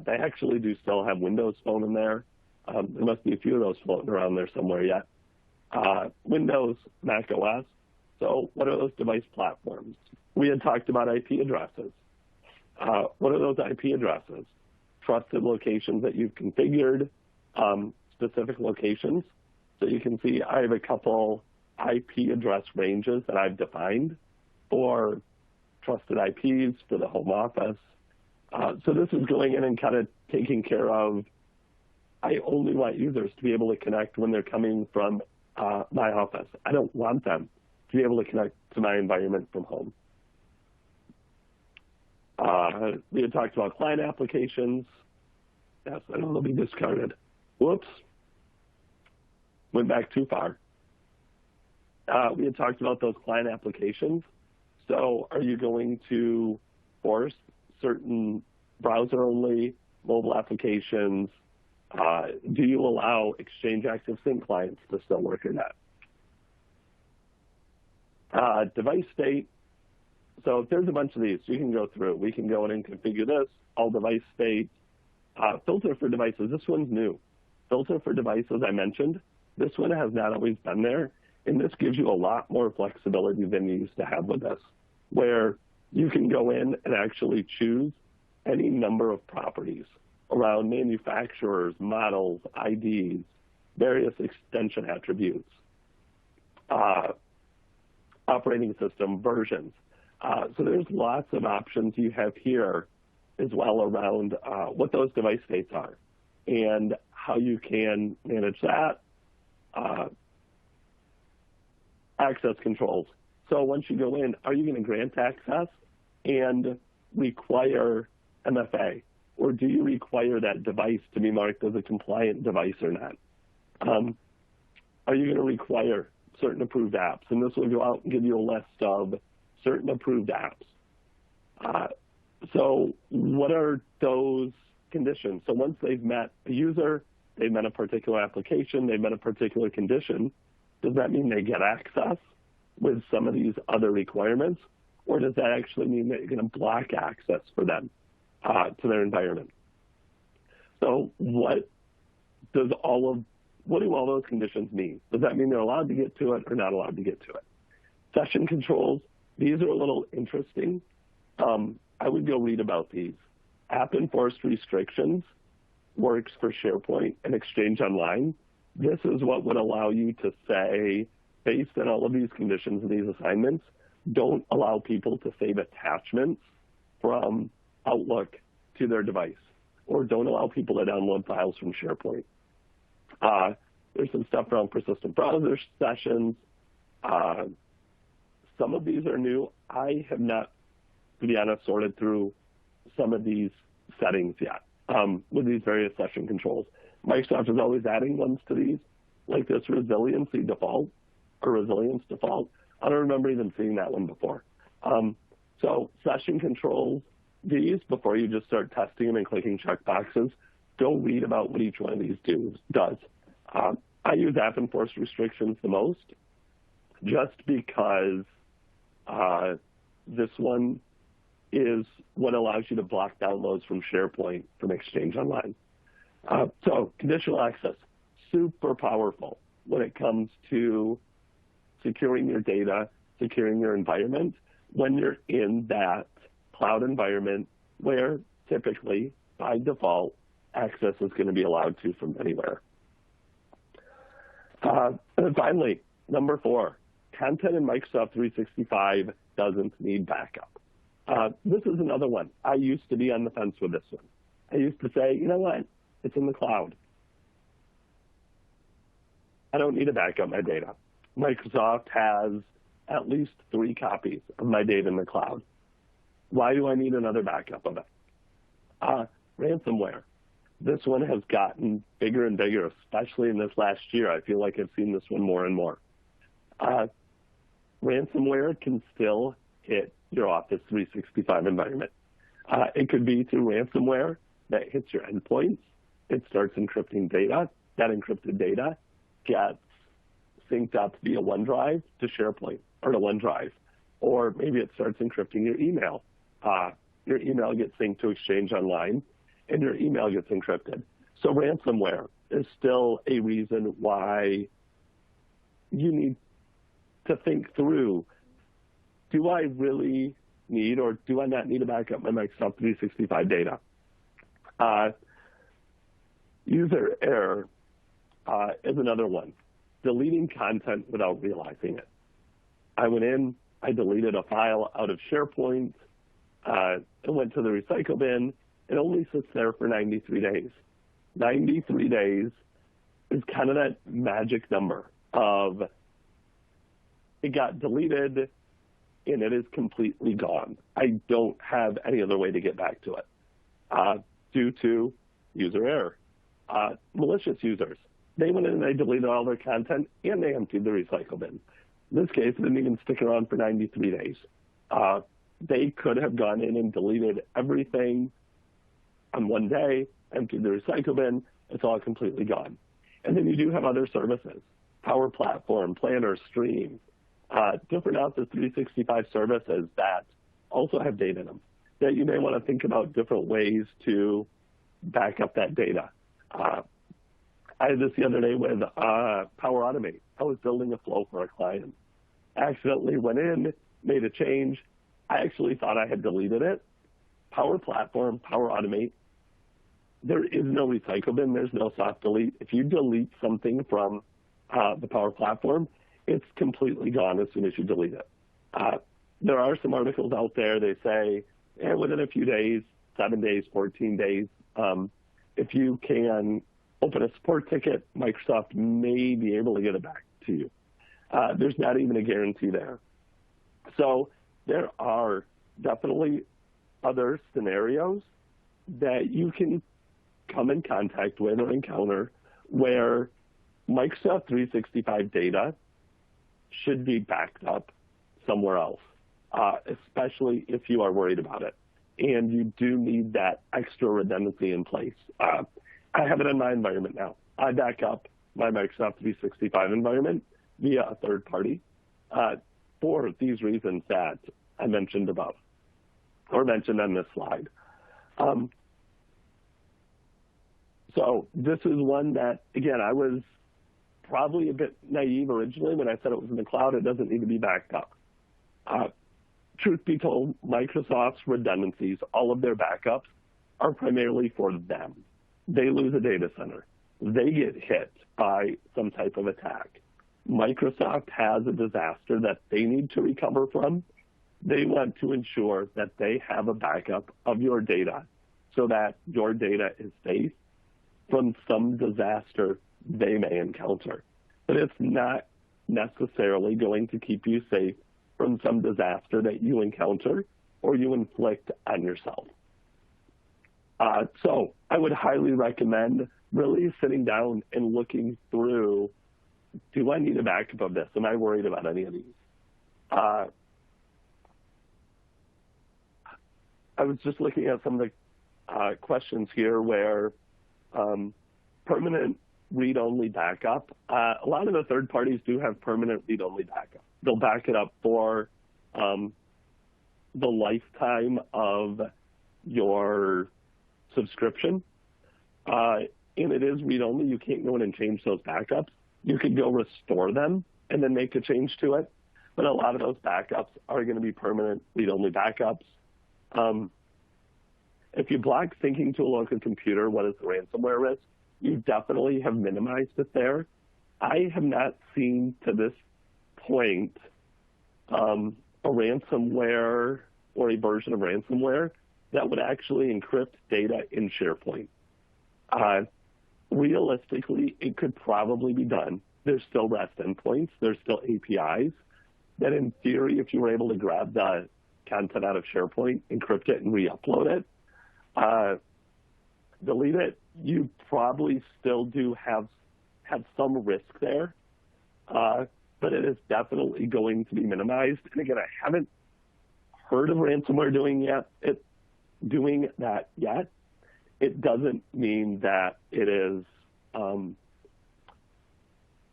Speaker 2: They actually do still have Windows Phone in there. There must be a few of those floating around there somewhere yet. Windows, Mac OS. So what are those device platforms? We had talked about IP addresses. What are those IP addresses? Trusted locations that you've configured, specific locations. So you can see I have a couple IP address ranges that I've defined for trusted IPs for the home office. So this is going in and kind of taking care of, I only want users to be able to connect when they're coming from my office. I don't want them to be able to connect to my environment from home. We had talked about client applications. Yes, I know they'll be discarded. Whoops. Went back too far. We had talked about those client applications. So are you going to force certain browser-only mobile applications? Do you allow Exchange Active Sync clients to still work or not? Device state. So if there's a bunch of these, you can go through. We can go in and configure this, all device state. Filter for devices, this one's new. Filter for devices, I mentioned. This one has not always been there, and this gives you a lot more flexibility than you used to have with this, where you can go in and actually choose any number of properties around manufacturers, models, IDs, various extension attributes, operating system versions. So there's lots of options you have here as well around what those device states are and how you can manage that. Access controls. So once you go in, are you going to grant access and require MFA? Or do you require that device to be marked as a compliant device or not? Are you going to require certain approved apps? And this will go out and give you a list of certain approved apps. So what are those conditions? So once they've met a user, they've met a particular application, they've met a particular condition, does that mean they get access with some of these other requirements? Or does that actually mean that you're going to block access for them to their environment? So what do all those conditions mean? Does that mean they're allowed to get to it or not allowed to get to it? Session controls, these are a little interesting. I would go read about these. App enforced restrictions works for SharePoint and Exchange Online. This is what would allow you to say, based on all of these conditions and these assignments, don't allow people to save attachments from Outlook to their device, or don't allow people to download files from SharePoint. There's some stuff around persistent browser sessions. Some of these are new. I have not, to be honest, sorted through some of these settings yet with these various session controls. Microsoft is always adding ones to these, like this resiliency default or resilience default. I don't remember even seeing that one before. So session controls, these, before you just start testing them and clicking checkboxes, go read about what each one of these does. I use app enforced restrictions the most, just because this one is what allows you to block downloads from SharePoint from Exchange Online. So conditional access, super powerful when it comes to securing your data, securing your environment when you're in that cloud environment where typically, by default, access is going to be allowed to from anywhere. And then finally, number 4, content in Microsoft 365 doesn't need backup. This is another one. I used to be on the fence with this one. I used to say, you know what? It's in the cloud. I don't need to back up my data. Microsoft has at least 3 copies of my data in the cloud. Why do I need another backup of it? Ransomware. This one has gotten bigger and bigger, especially in this last year. I feel like I've seen this one more and more. Ransomware can still hit your Office 365 environment. It could be through ransomware that hits your endpoints. It starts encrypting data. That encrypted data gets synced up via OneDrive to SharePoint or to OneDrive. Or maybe it starts encrypting your email. Your email gets synced to Exchange Online, and your email gets encrypted. So ransomware is still a reason why you need to think through, do I really need or do I not need to back up my Microsoft 365 data? User error. is another one. Deleting content without realizing it. I went in, I deleted a file out of SharePoint, it went to the recycle bin, it only sits there for 93 days. 93 days is kind of that magic number of it got deleted and it is completely gone. I don't have any other way to get back to it due to user error. Malicious users, they went in and they deleted all their content and they emptied the recycle bin. In this case, it didn't even stick around for 93 days. They could have gone in and deleted everything on one day, emptied the recycle bin, it's all completely gone. And then you do have other services, Power Platform, Planner, Stream, different Office 365 services that also have data in them that you may want to think about different ways to back up that data. I had this the other day with Power Automate. I was building a flow for a client. Accidentally went in, made a change. I actually thought I had deleted it. Power Platform, Power Automate, there is no recycle bin. There's no soft delete. If you delete something from the Power Platform, it's completely gone as soon as you delete it. There are some articles out there, they say, within a few days, 7 days, 14 days, if you can open a support ticket, Microsoft may be able to get it back to you. There's not even a guarantee there. So there are definitely other scenarios that you can come in contact with or encounter where Microsoft 365 data should be backed up somewhere else, especially if you are worried about it. And you do need that extra redundancy in place. I have it in my environment now. I back up my Microsoft 365 environment via a third party for these reasons that I mentioned above or mentioned on this slide. So this is one that, again, I was probably a bit naive originally when I said it was in the cloud. It doesn't need to be backed up. Truth be told, Microsoft's redundancies, all of their backups, are primarily for them. They lose a data center. They get hit by some type of attack. Microsoft has a disaster that they need to recover from. They want to ensure that they have a backup of your data so that your data is safe from some disaster they may encounter. But it's not necessarily going to keep you safe from some disaster that you encounter or you inflict on yourself. So I would highly recommend really sitting down and looking through, do I need a backup of this? Am I worried about any of these? I was just looking at some of the questions here where permanent read-only backup. A lot of the third parties do have permanent read-only backup. They'll back it up for the lifetime of your subscription. And it is read-only. You can't go in and change those backups. You could go restore them and then make a change to it. But a lot of those backups are going to be permanent read-only backups. If you block syncing to a local computer, what is the ransomware risk? You definitely have minimized it there. I have not seen to this point a ransomware or a version of ransomware that would actually encrypt data in SharePoint. Realistically, it could probably be done. There's still REST endpoints. There's still APIs that, in theory, if you were able to grab the content out of SharePoint, encrypt it, and re-upload it, delete it, you probably still do have some risk there, but it is definitely going to be minimized. And again, I haven't heard of ransomware doing that yet. It doesn't mean that it is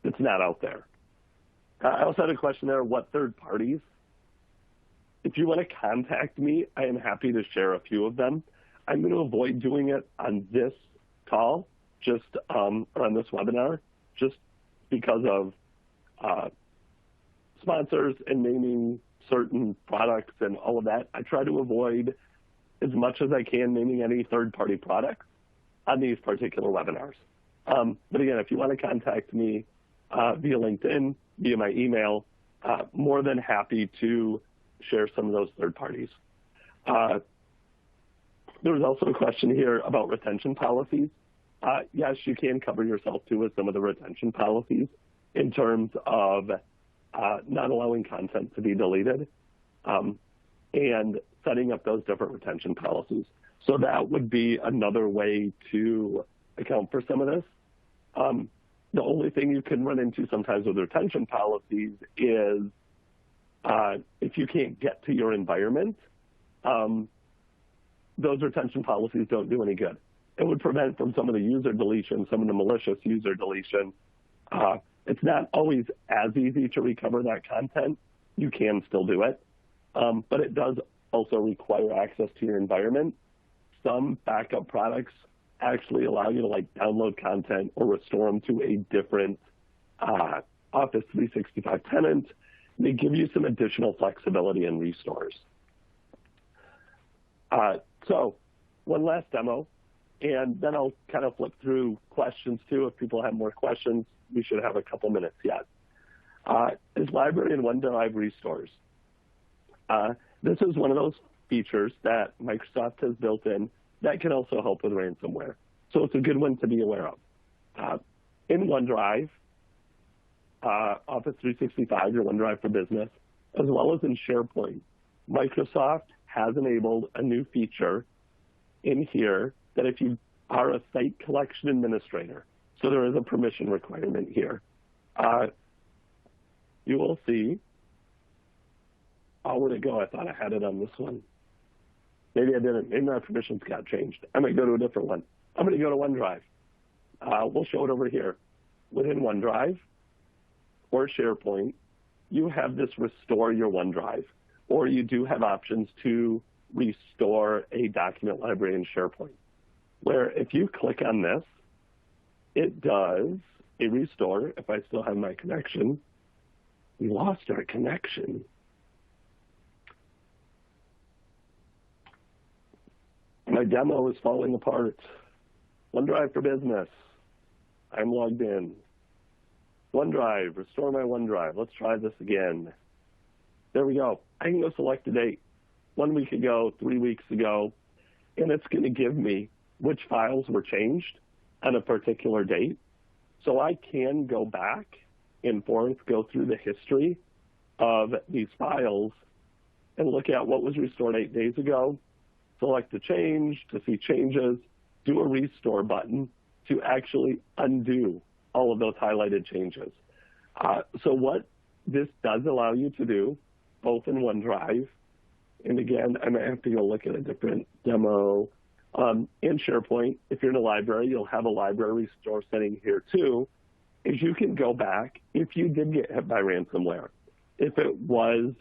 Speaker 2: it's not out there. I also had a question there, what third parties? If you want to contact me, I am happy to share a few of them. I'm going to avoid doing it on this call, or on this webinar, just because of sponsors and naming certain products and all of that. I try to avoid as much as I can naming any third-party products on these particular webinars. But again, if you want to contact me via LinkedIn, via my email, more than happy to share some of those third parties. There was also a question here about retention policies. Yes, you can cover yourself too with some of the retention policies in terms of not allowing content to be deleted and setting up those different retention policies. So that would be another way to account for some of this. The only thing you can run into sometimes with retention policies is if you can't get to your environment, those retention policies don't do any good. It would prevent from some of the user deletion, some of the malicious user deletion. It's not always as easy to recover that content. You can still do it, but it does also require access to your environment. Some backup products actually allow you to download content or restore them to a different Office 365 tenant. They give you some additional flexibility in restores. So one last demo, and then I'll kind of flip through questions too. If people have more questions, we should have a couple minutes yet. Is library and OneDrive restores? This is one of those features that Microsoft has built in that can also help with ransomware. So it's a good one to be aware of. In OneDrive, Office 365, your OneDrive for Business, as well as in SharePoint, Microsoft has enabled a new feature in here that if you are a site collection administrator, so there is a permission requirement here, you will see, where'd it go? I thought I had it on this one. Maybe I didn't. Maybe my permissions got changed. I might go to a different one. I'm going to go to OneDrive. We'll show it over here. Within OneDrive or SharePoint, you have this restore your OneDrive, or you do have options to restore a document library in SharePoint, where if you click on this, it does a restore. If I still have my connection, we lost our connection. My demo is falling apart. OneDrive for Business. I'm logged in. OneDrive, restore my OneDrive. Let's try this again. There we go. I can go select a date. 1 week ago, 3 weeks ago, and it's going to give me which files were changed on a particular date. So I can go back and forth, go through the history of these files and look at what was restored 8 days ago, select a change to see changes, do a restore button to actually undo all of those highlighted changes. So what this does allow you to do, both in OneDrive, and again, I might have to go look at a different demo, in SharePoint, if you're in a library, you'll have a library restore setting here too, is you can go back if you did get hit by ransomware. If it was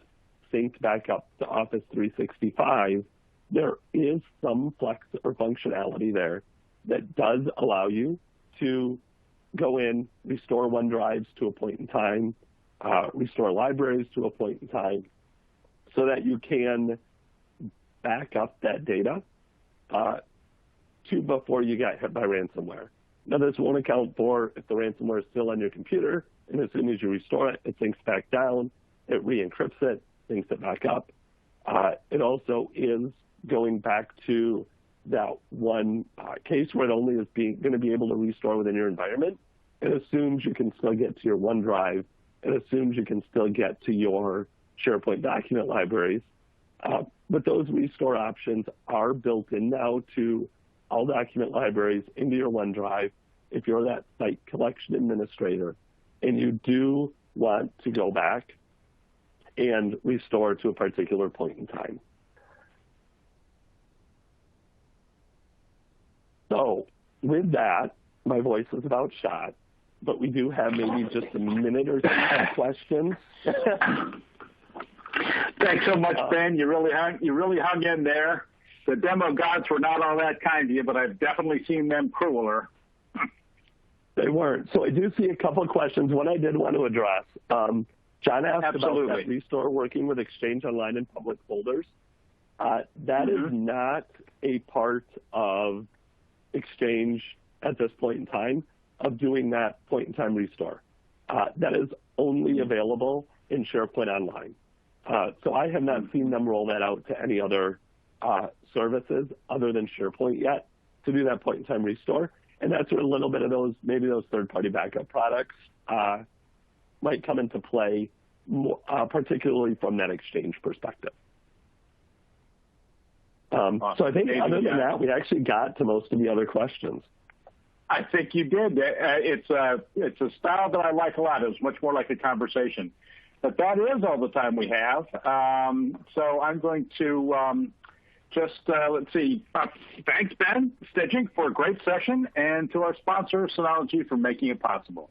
Speaker 2: synced back up to Office 365, there is some flex or functionality there that does allow you to go in, restore OneDrives to a point in time, restore libraries to a point in time, so that you can back up that data to before you got hit by ransomware. Now, this won't account for if the ransomware is still on your computer, and as soon as you restore it, it syncs back down, it re-encrypts it, syncs it back up. It also is going back to that one case where it only is going to be able to restore within your environment. It assumes you can still get to your OneDrive. It assumes you can still get to your SharePoint document libraries. But those restore options are built in now to all document libraries into your OneDrive if you're that site collection administrator and you do want to go back and restore to a particular point in time. So with that, my voice is about shot, but we do have maybe just a minute or two of questions.
Speaker 1: Thanks so much, Ben. You really hung in there. The demo gods were not all that kind to you, but I've definitely seen them crueler.
Speaker 2: They weren't. So I do see a couple of questions. One I did want to address. John asked about that restore working with Exchange Online and public folders. That is not a part of Exchange at this point in time. of doing that point-in-time restore. That is only available in SharePoint Online. So I have not seen them roll that out to any other services other than SharePoint yet to do that point-in-time restore. And that's where a little bit of maybe those third-party backup products might come into play, more, particularly from that Exchange perspective.
Speaker 1: Awesome.
Speaker 2: So I think other than that, we actually got to most of the other questions.
Speaker 1: I think you did. It's a style that I like a lot. It was much more like a conversation. But that is all the time we have. So I'm going to let's see. Thanks, Ben Stitching, for a great session, and to our sponsor, Synology, for making it possible.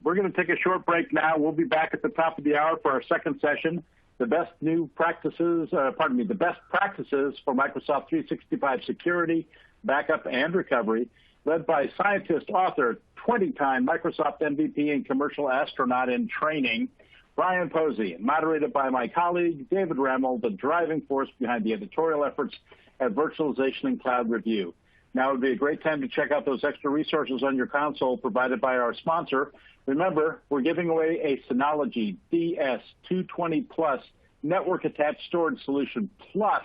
Speaker 1: We're going to take a short break now. We'll be back at the top of the hour for our second session, the best practices for Microsoft 365 security, backup, and recovery, led by scientist, author, 20-time Microsoft MVP and commercial astronaut in training, Brian Posey, and moderated by my colleague, David Rammel, the driving force behind the editorial efforts at Virtualization and Cloud Review. Now would be a great time to check out those extra resources on your console provided by our sponsor. Remember, we're giving away a Synology DS220 Plus network-attached storage solution plus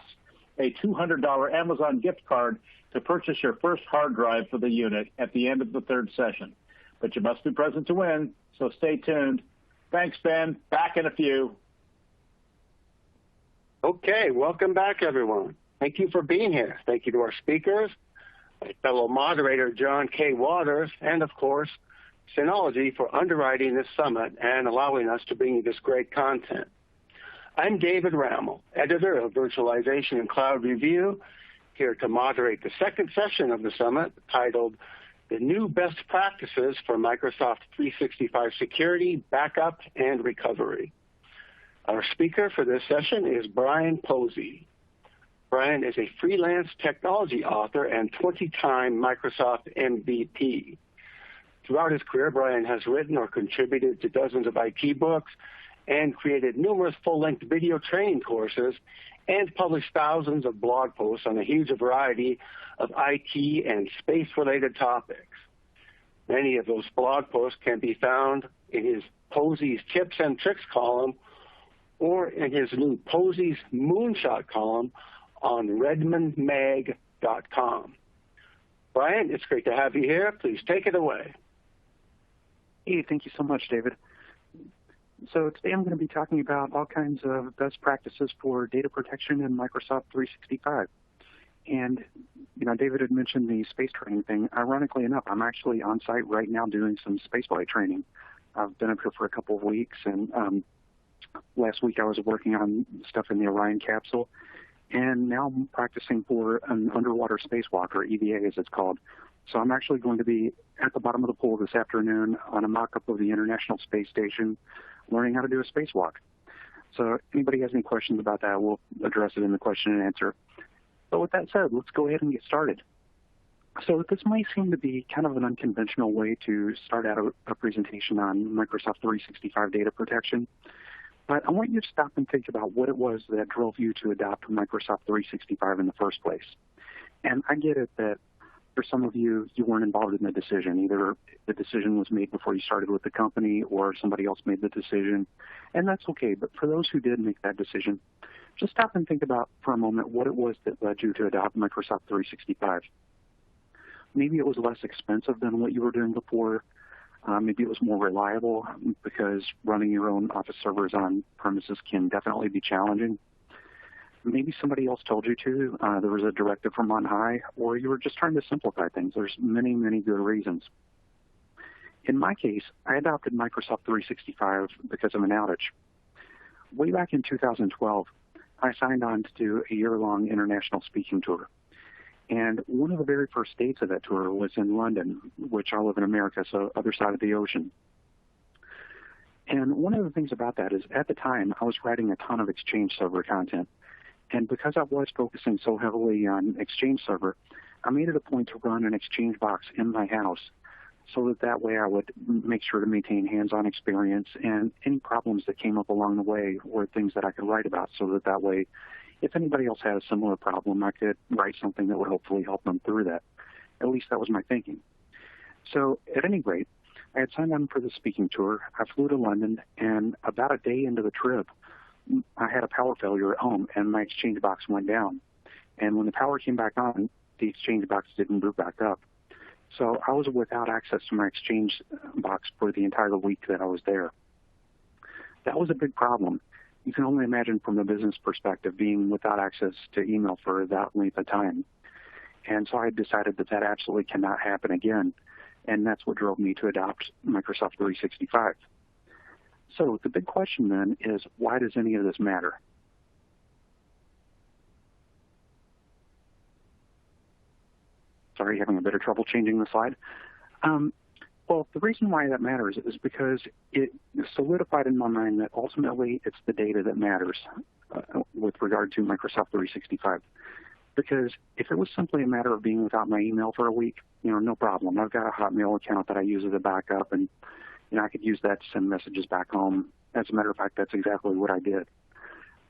Speaker 1: a $200 Amazon gift card to purchase your first hard drive for the unit at the end of the third session. But you must be present to win, so stay tuned. Thanks, Ben. Back in a few.
Speaker 3: Okay, welcome back, everyone. Thank you for being here. Thank you to our speakers, my fellow moderator, John K. Waters, and, of course, Synology for underwriting this summit and allowing us to bring you this great content. I'm David Rammel, editor of Virtualization and Cloud Review, here to moderate the second session of the summit titled The New Best Practices for Microsoft 365 Security, Backup, and Recovery. Our speaker for this session is Brian Posey. Brian is a freelance technology author and 20-time Microsoft MVP. Throughout his career, Brian has written or contributed to dozens of IT books and created numerous full-length video training courses and published thousands of blog posts on a huge variety of IT and space-related topics. Many of those blog posts can be found in his Posey's Tips and Tricks column or in his new Posey's Moonshot column on redmondmag.com. Brian, it's great to have you here. Please take it away.
Speaker 4: Hey, thank you so much, David. So today I'm going to be talking about all kinds of best practices for data protection in Microsoft 365. And, David had mentioned the space training thing. Ironically enough, I'm actually on site right now doing some spaceflight training. I've been up here for a couple of weeks, and last week I was working on stuff in the Orion capsule, and now I'm practicing for an underwater spacewalk, or EVA as it's called. So I'm actually going to be at the bottom of the pool this afternoon on a mock-up of the International Space Station, learning how to do a spacewalk. So if anybody has any questions about that, we'll address it in the question and answer. But with that said, let's go ahead and get started. So this might seem to be kind of an unconventional way to start out a presentation on Microsoft 365 data protection. But I want you to stop and think about what it was that drove you to adopt Microsoft 365 in the first place. And I get it that for some of you, you weren't involved in the decision. Either the decision was made before you started with the company or somebody else made the decision, and that's okay. But for those who did make that decision, just stop and think about for a moment what it was that led you to adopt Microsoft 365. Maybe it was less expensive than what you were doing before. Maybe it was more reliable because running your own Office servers on premises can definitely be challenging. Maybe somebody else told you to. There was a directive from on high, or you were just trying to simplify things. There's many, many good reasons. In my case, I adopted Microsoft 365 because of an outage. Way back in 2012, I signed on to do a year-long international speaking tour. And one of the very first dates of that tour was in London, which I live in America, so other side of the ocean. And one of the things about that is at the time, I was writing a ton of Exchange Server content. And because I was focusing so heavily on Exchange Server, I made it a point to run an Exchange box in my house so that way I would make sure to maintain hands-on experience, and any problems that came up along the way were things that I could write about so that way if anybody else had a similar problem, I could write something that would hopefully help them through that. At least that was my thinking. So at any rate, I had signed on for the speaking tour. I flew to London, and about a day into the trip, I had a power failure at home, and my Exchange box went down. And when the power came back on, the Exchange box didn't boot back up. So I was without access to my Exchange box for the entire week that I was there. That was a big problem. You can only imagine from a business perspective being without access to email for that length of time. And so I decided that absolutely cannot happen again. And that's what drove me to adopt Microsoft 365. So the big question then is, why does any of this matter? Sorry, having a bit of trouble changing the slide. Well, the reason why that matters is because it solidified in my mind that ultimately it's the data that matters with regard to Microsoft 365. Because if it was simply a matter of being without my email for a week, no problem. I've got a Hotmail account that I use as a backup, and I could use that to send messages back home. As a matter of fact, that's exactly what I did.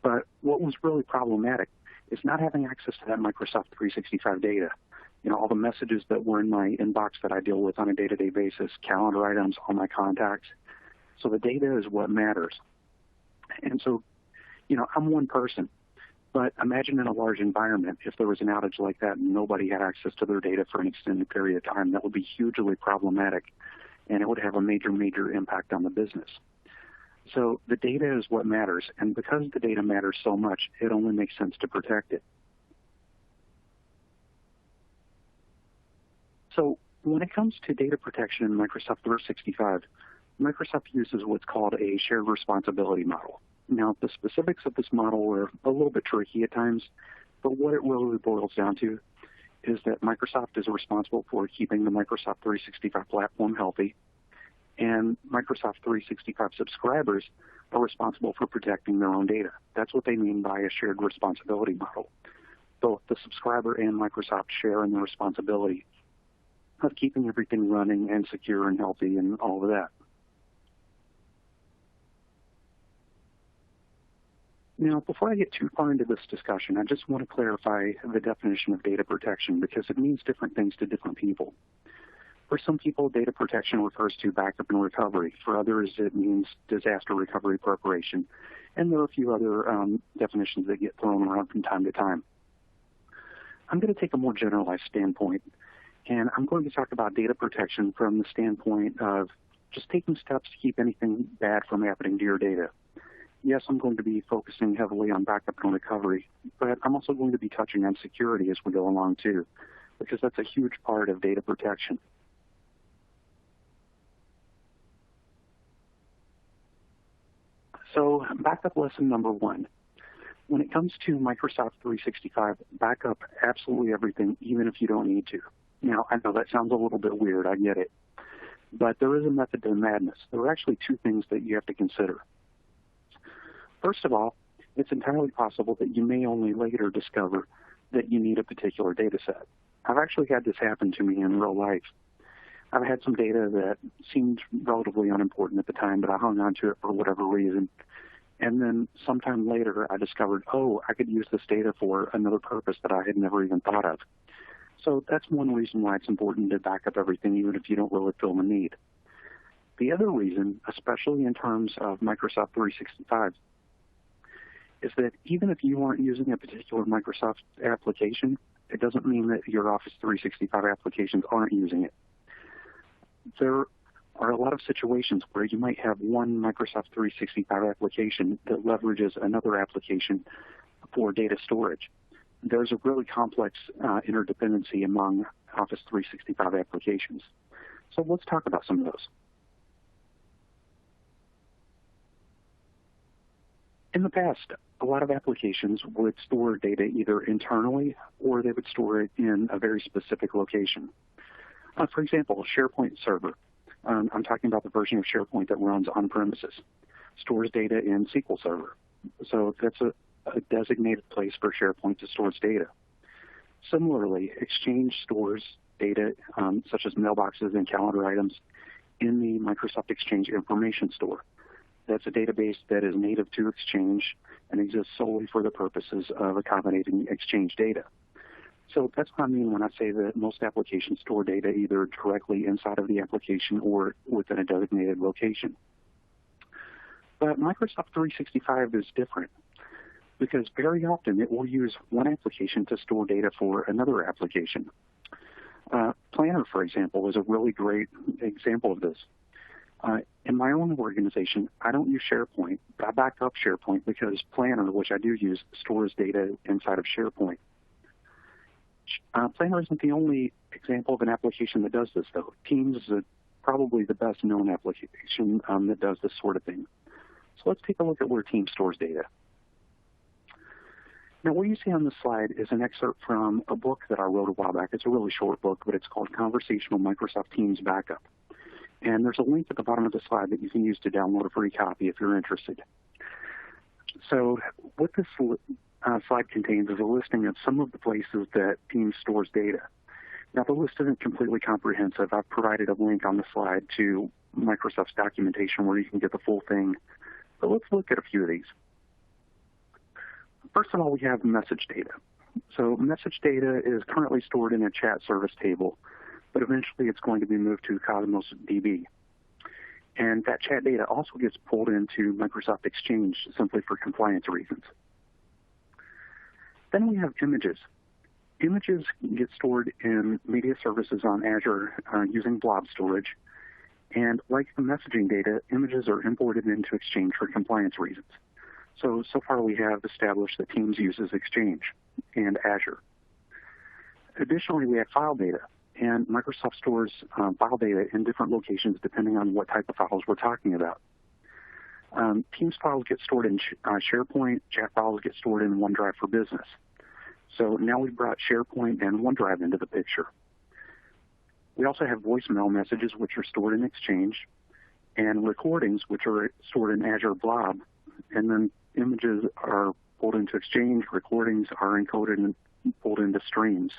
Speaker 4: But what was really problematic is not having access to that Microsoft 365 data. All the messages that were in my inbox that I deal with on a day-to-day basis, calendar items, all my contacts. So the data is what matters. And so, I'm one person. But imagine in a large environment, if there was an outage like that and nobody had access to their data for an extended period of time, that would be hugely problematic, and it would have a major, major impact on the business. So the data is what matters, and because the data matters so much, it only makes sense to protect it. So when it comes to data protection in Microsoft 365, Microsoft uses what's called a shared responsibility model. Now, the specifics of this model are a little bit tricky at times, but what it really boils down to is that Microsoft is responsible for keeping the Microsoft 365 platform healthy, and Microsoft 365 subscribers are responsible for protecting their own data. That's what they mean by a shared responsibility model. Both the subscriber and Microsoft share in the responsibility of keeping everything running and secure and healthy and all of that. Now, before I get too far into this discussion, I just want to clarify the definition of data protection because it means different things to different people. For some people, data protection refers to backup and recovery. For others, it means disaster recovery preparation. And there are a few other definitions that get thrown around from time to time. I'm going to take a more generalized standpoint, and I'm going to talk about data protection from the standpoint of just taking steps to keep anything bad from happening to your data. Yes, I'm going to be focusing heavily on backup and recovery, but I'm also going to be touching on security as we go along too, because that's a huge part of data protection. So backup lesson number one. When it comes to Microsoft 365, back up absolutely everything, even if you don't need to. Now, I know that sounds a little bit weird, I get it. But there is a method to the madness. There are actually two things that you have to consider. First of all, it's entirely possible that you may only later discover that you need a particular data set. I've actually had this happen to me in real life. I've had some data that seemed relatively unimportant at the time, but I hung on to it for whatever reason. And then sometime later, I discovered, I could use this data for another purpose that I had never even thought of. So that's one reason why it's important to back up everything, even if you don't really feel the need. The other reason, especially in terms of Microsoft 365, is that even if you aren't using a particular Microsoft application, it doesn't mean that your Office 365 applications aren't using it. There are a lot of situations where you might have one Microsoft 365 application that leverages another application for data storage. There's a really complex interdependency among Office 365 applications. So let's talk about some of those. In the past, a lot of applications would store data either internally or they would store it in a very specific location. For example, SharePoint server. I'm talking about the version of SharePoint that runs on premises. Stores data in SQL Server. So that's a designated place for SharePoint to store its data. Similarly, Exchange stores data such as mailboxes and calendar items in the Microsoft Exchange Information Store. That's a database that is native to Exchange and exists solely for the purposes of accommodating Exchange data. So that's what I mean when I say that most applications store data either directly inside of the application or within a designated location. But Microsoft 365 is different because very often it will use one application to store data for another application. Planner, for example, is a really great example of this. In my own organization, I don't use SharePoint, but I back up SharePoint because Planner, which I do use, stores data inside of SharePoint. Planner isn't the only example of an application that does this, though. Teams is probably the best known application that does this sort of thing. So let's take a look at where Teams stores data. Now, what you see on this slide is an excerpt from a book that I wrote a while back. It's a really short book, but it's called Conversational Microsoft Teams Backup. And there's a link at the bottom of the slide that you can use to download a free copy if you're interested. So what this slide contains is a listing of some of the places that Teams stores data. Now, the list isn't completely comprehensive. I've provided a link on the slide to Microsoft's documentation where you can get the full thing. But let's look at a few of these. First of all, we have message data. So message data is currently stored in a chat service table, but eventually it's going to be moved to Cosmos DB. And that chat data also gets pulled into Microsoft Exchange simply for compliance reasons. Then we have images. Images get stored in media services on Azure using blob storage. And like the messaging data, images are imported into Exchange for compliance reasons. So far we have established that Teams uses Exchange and Azure. Additionally, we have file data. And Microsoft stores file data in different locations depending on what type of files we're talking about. Teams files get stored in SharePoint. Chat files get stored in OneDrive for Business. So now we've brought SharePoint and OneDrive into the picture. We also have voicemail messages, which are stored in Exchange, and recordings, which are stored in Azure Blob. And then images are pulled into Exchange. Recordings are encoded and pulled into streams.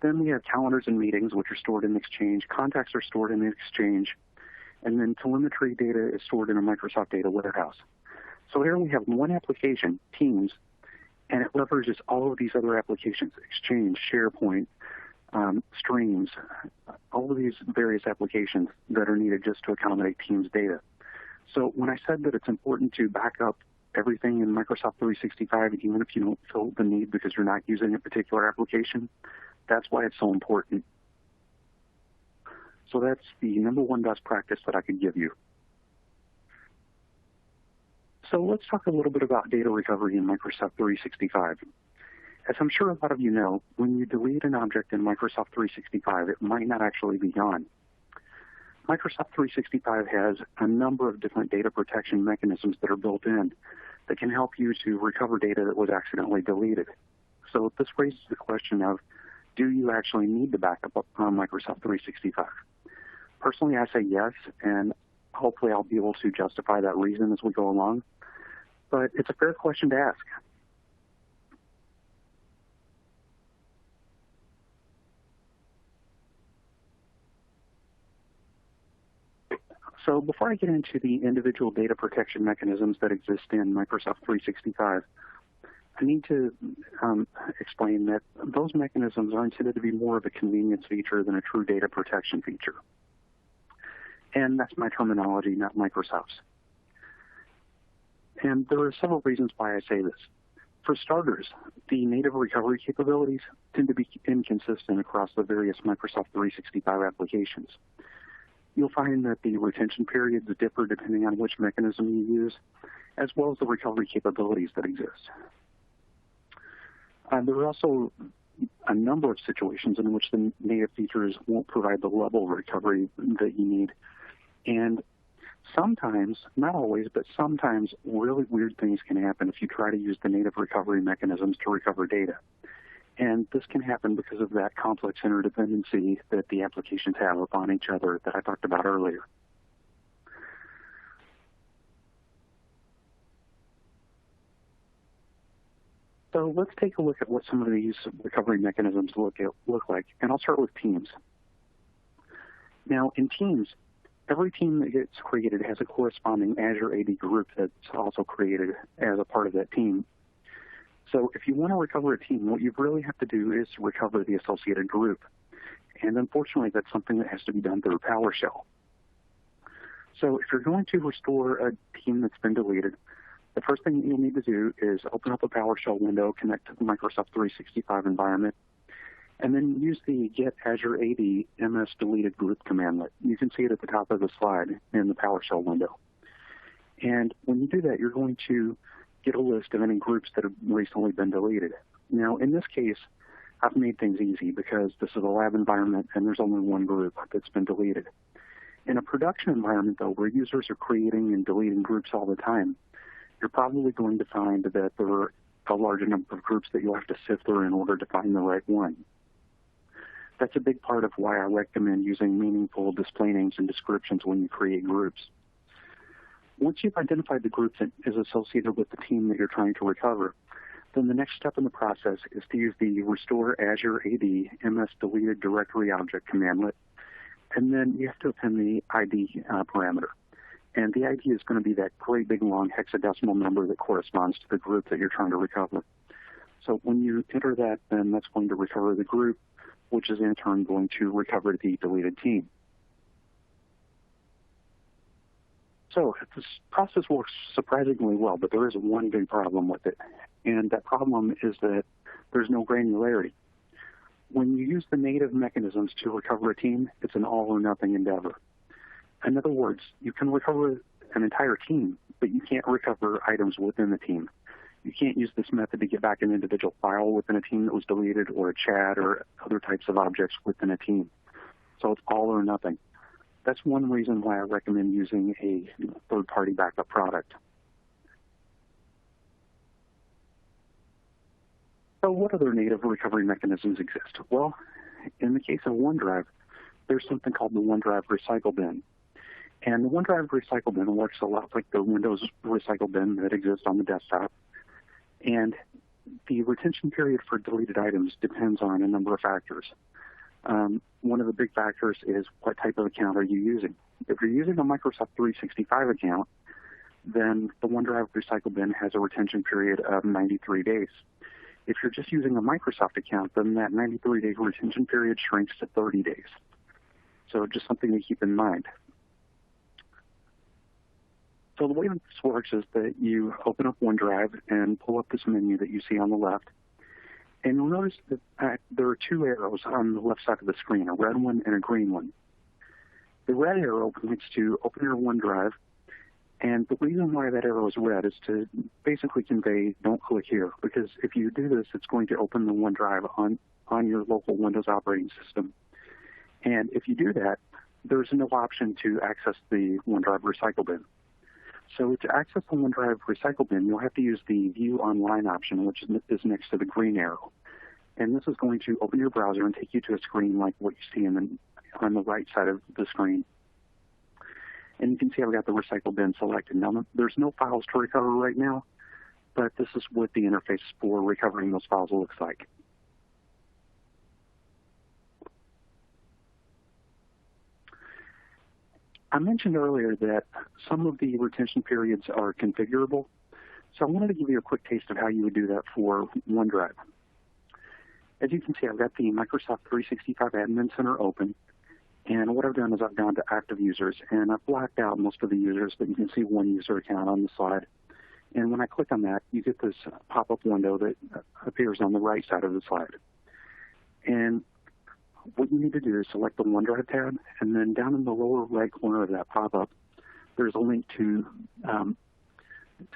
Speaker 4: Then we have calendars and meetings, which are stored in Exchange. Contacts are stored in Exchange. And then telemetry data is stored in a Microsoft data warehouse. So here we have one application, Teams, and it leverages all of these other applications, Exchange, SharePoint, streams, all of these various applications that are needed just to accommodate Teams data. So when I said that it's important to back up everything in Microsoft 365, even if you don't feel the need because you're not using a particular application, that's why it's so important. So that's the number one best practice that I could give you. So let's talk a little bit about data recovery in Microsoft 365. As I'm sure a lot of you know, when you delete an object in Microsoft 365, it might not actually be gone. Microsoft 365 has a number of different data protection mechanisms that are built in that can help you to recover data that was accidentally deleted. So this raises the question of, do you actually need to back up on Microsoft 365? Personally, I say yes, and hopefully I'll be able to justify that reason as we go along. But it's a fair question to ask. So before I get into the individual data protection mechanisms that exist in Microsoft 365, I need to explain that those mechanisms are intended to be more of a convenience feature than a true data protection feature. And that's my terminology, not Microsoft's. And there are several reasons why I say this. For starters, the native recovery capabilities tend to be inconsistent across the various Microsoft 365 applications. You'll find that the retention periods differ depending on which mechanism you use, as well as the recovery capabilities that exist. There are also a number of situations in which the native features won't provide the level of recovery that you need. And sometimes, not always, but sometimes really weird things can happen if you try to use the native recovery mechanisms to recover data. And this can happen because of that complex interdependency that the applications have upon each other that I talked about earlier. So let's take a look at what some of these recovery mechanisms look like, and I'll start with Teams. Now, in Teams, every team that gets created has a corresponding Azure AD group that's also created as a part of that team. So if you want to recover a team, what you really have to do is recover the associated group. And unfortunately, that's something that has to be done through PowerShell. So if you're going to restore a team that's been deleted, the first thing you'll need to do is open up a PowerShell window, connect to the Microsoft 365 environment, and then use the get Azure AD MS deleted group commandlet. You can see it at the top of the slide in the PowerShell window. And when you do that, you're going to get a list of any groups that have recently been deleted. Now, in this case, I've made things easy because this is a lab environment and there's only one group that's been deleted. In a production environment, though, where users are creating and deleting groups all the time, you're probably going to find that there are a large number of groups that you'll have to sift through in order to find the right one. That's a big part of why I recommend using meaningful display names and descriptions when you create groups. Once you've identified the group that is associated with the team that you're trying to recover, then the next step in the process is to use the restore Azure AD MS deleted directory object commandlet, and then you have to append the ID parameter. And the ID is going to be that great big long hexadecimal number that corresponds to the group that you're trying to recover. So when you enter that, then that's going to recover the group, which is in turn going to recover the deleted team. So this process works surprisingly well, but there is one big problem with it. And that problem is that there's no granularity. When you use the native mechanisms to recover a team, it's an all or nothing endeavor. In other words, you can recover an entire team, but you can't recover items within the team. You can't use this method to get back an individual file within a team that was deleted, or a chat, or other types of objects within a team. So it's all or nothing. That's one reason why I recommend using a third-party backup product. So what other native recovery mechanisms exist? Well, in the case of OneDrive, there's something called the OneDrive Recycle Bin. And the OneDrive Recycle Bin works a lot like the Windows Recycle Bin that exists on the desktop. And the retention period for deleted items depends on a number of factors. One of the big factors is what type of account are you using. If you're using a Microsoft 365 account, then the OneDrive Recycle Bin has a retention period of 93 days. If you're just using a Microsoft account, then that 93-day retention period shrinks to 30 days. So just something to keep in mind. So the way this works is that you open up OneDrive and pull up this menu that you see on the left. And you'll notice that there are two arrows on the left side of the screen, a red one and a green one. The red arrow points to open your OneDrive, and the reason why that arrow is red is to basically convey don't click here, because if you do this, it's going to open the OneDrive on your local Windows operating system. And if you do that, there's no option to access the OneDrive Recycle Bin. So to access the OneDrive Recycle Bin, you'll have to use the View Online option, which is next to the green arrow. And this is going to open your browser and take you to a screen like what you see on the right side of the screen. And you can see I've got the Recycle Bin selected. Now, there's no files to recover right now, but this is what the interface for recovering those files looks like. I mentioned earlier that some of the retention periods are configurable, so I wanted to give you a quick taste of how you would do that for OneDrive. As you can see, I've got the Microsoft 365 Admin Center open, and what I've done is I've gone to active users, and I've blacked out most of the users, but you can see one user account on the slide. And when I click on that, you get this pop-up window that appears on the right side of the slide. And what you need to do is select the OneDrive tab, and then down in the lower right corner of that pop-up, there's a link to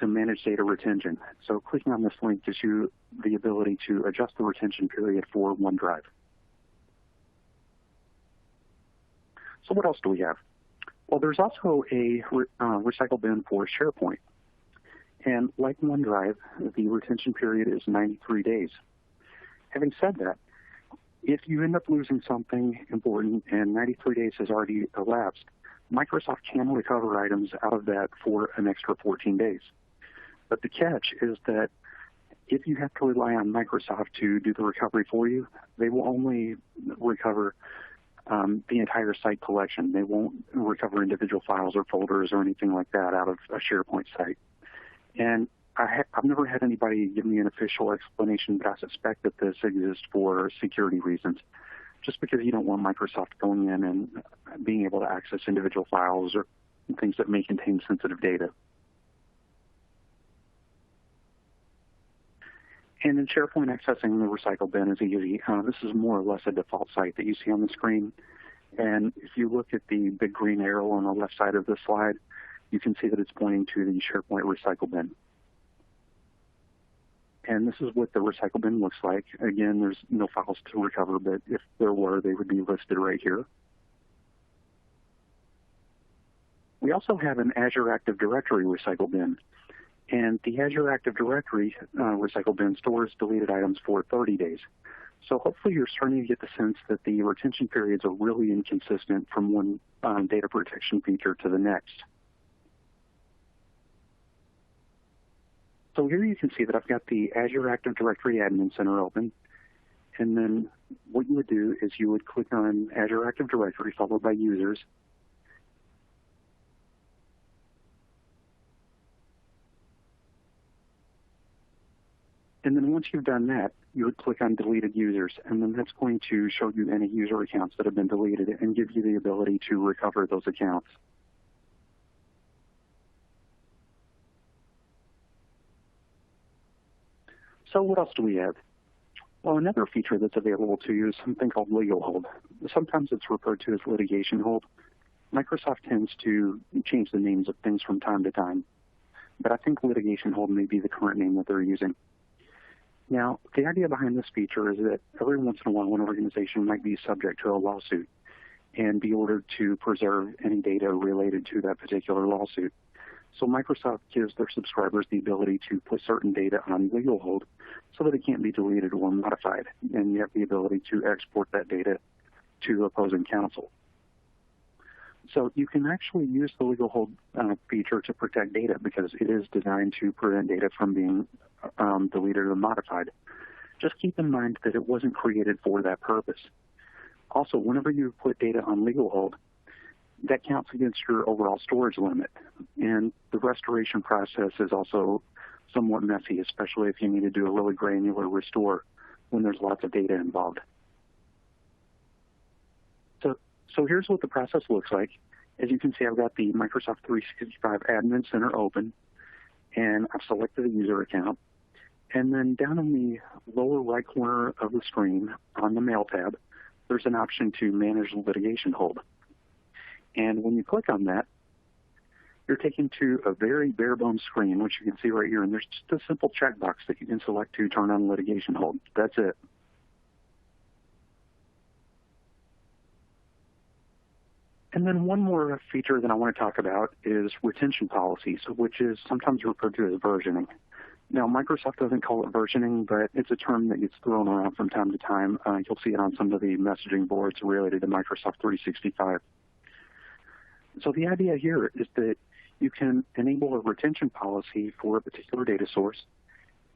Speaker 4: manage data retention. So clicking on this link gives you the ability to adjust the retention period for OneDrive. So what else do we have? Well, there's also a recycle bin for SharePoint. And like OneDrive, the retention period is 93 days. Having said that, if you end up losing something important and 93 days has already elapsed, Microsoft can recover items out of that for an extra 14 days. But the catch is that if you have to rely on Microsoft to do the recovery for you, they will only recover the entire site collection. They won't recover individual files or folders or anything like that out of a SharePoint site. And I've never had anybody give me an official explanation, but I suspect that this exists for security reasons. Just because you don't want Microsoft going in and being able to access individual files or things that may contain sensitive data. And in SharePoint, accessing the recycle bin is easy. This is more or less a default site that you see on the screen. And if you look at the big green arrow on the left side of the slide, you can see that it's pointing to the SharePoint recycle bin. And this is what the recycle bin looks like. Again, there's no files to recover, but if there were, they would be listed right here. We also have an Azure Active Directory recycle bin. And the Azure Active Directory recycle bin stores deleted items for 30 days. So hopefully you're starting to get the sense that the retention periods are really inconsistent from one data protection feature to the next. So here you can see that I've got the Azure Active Directory Admin Center open. And then what you would do is you would click on Azure Active Directory followed by Users. And then once you've done that, you would click on Deleted Users, and then that's going to show you any user accounts that have been deleted and give you the ability to recover those accounts. So what else do we have? Well, another feature that's available to you is something called legal hold. Sometimes it's referred to as litigation hold. Microsoft tends to change the names of things from time to time, but I think litigation hold may be the current name that they're using. Now, the idea behind this feature is that every once in a while, an organization might be subject to a lawsuit and be ordered to preserve any data related to that particular lawsuit. So Microsoft gives their subscribers the ability to put certain data on legal hold so that it can't be deleted or modified, and you have the ability to export that data to opposing counsel. So you can actually use the legal hold feature to protect data because it is designed to prevent data from being deleted or modified. Just keep in mind that it wasn't created for that purpose. Also, whenever you put data on legal hold, that counts against your overall storage limit. And the restoration process is also somewhat messy, especially if you need to do a really granular restore when there's lots of data involved. So here's what the process looks like. As you can see, I've got the Microsoft 365 Admin Center open, and I've selected a user account. And then down in the lower right corner of the screen on the Mail tab, there's an option to manage litigation hold. And when you click on that, you're taken to a very bare-bones screen, which you can see right here. And there's just a simple checkbox that you can select to turn on litigation hold. That's it. And then one more feature that I want to talk about is retention policies, which is sometimes referred to as versioning. Now, Microsoft doesn't call it versioning, but it's a term that gets thrown around from time to time. You'll see it on some of the messaging boards related to Microsoft 365. So the idea here is that you can enable a retention policy for a particular data source,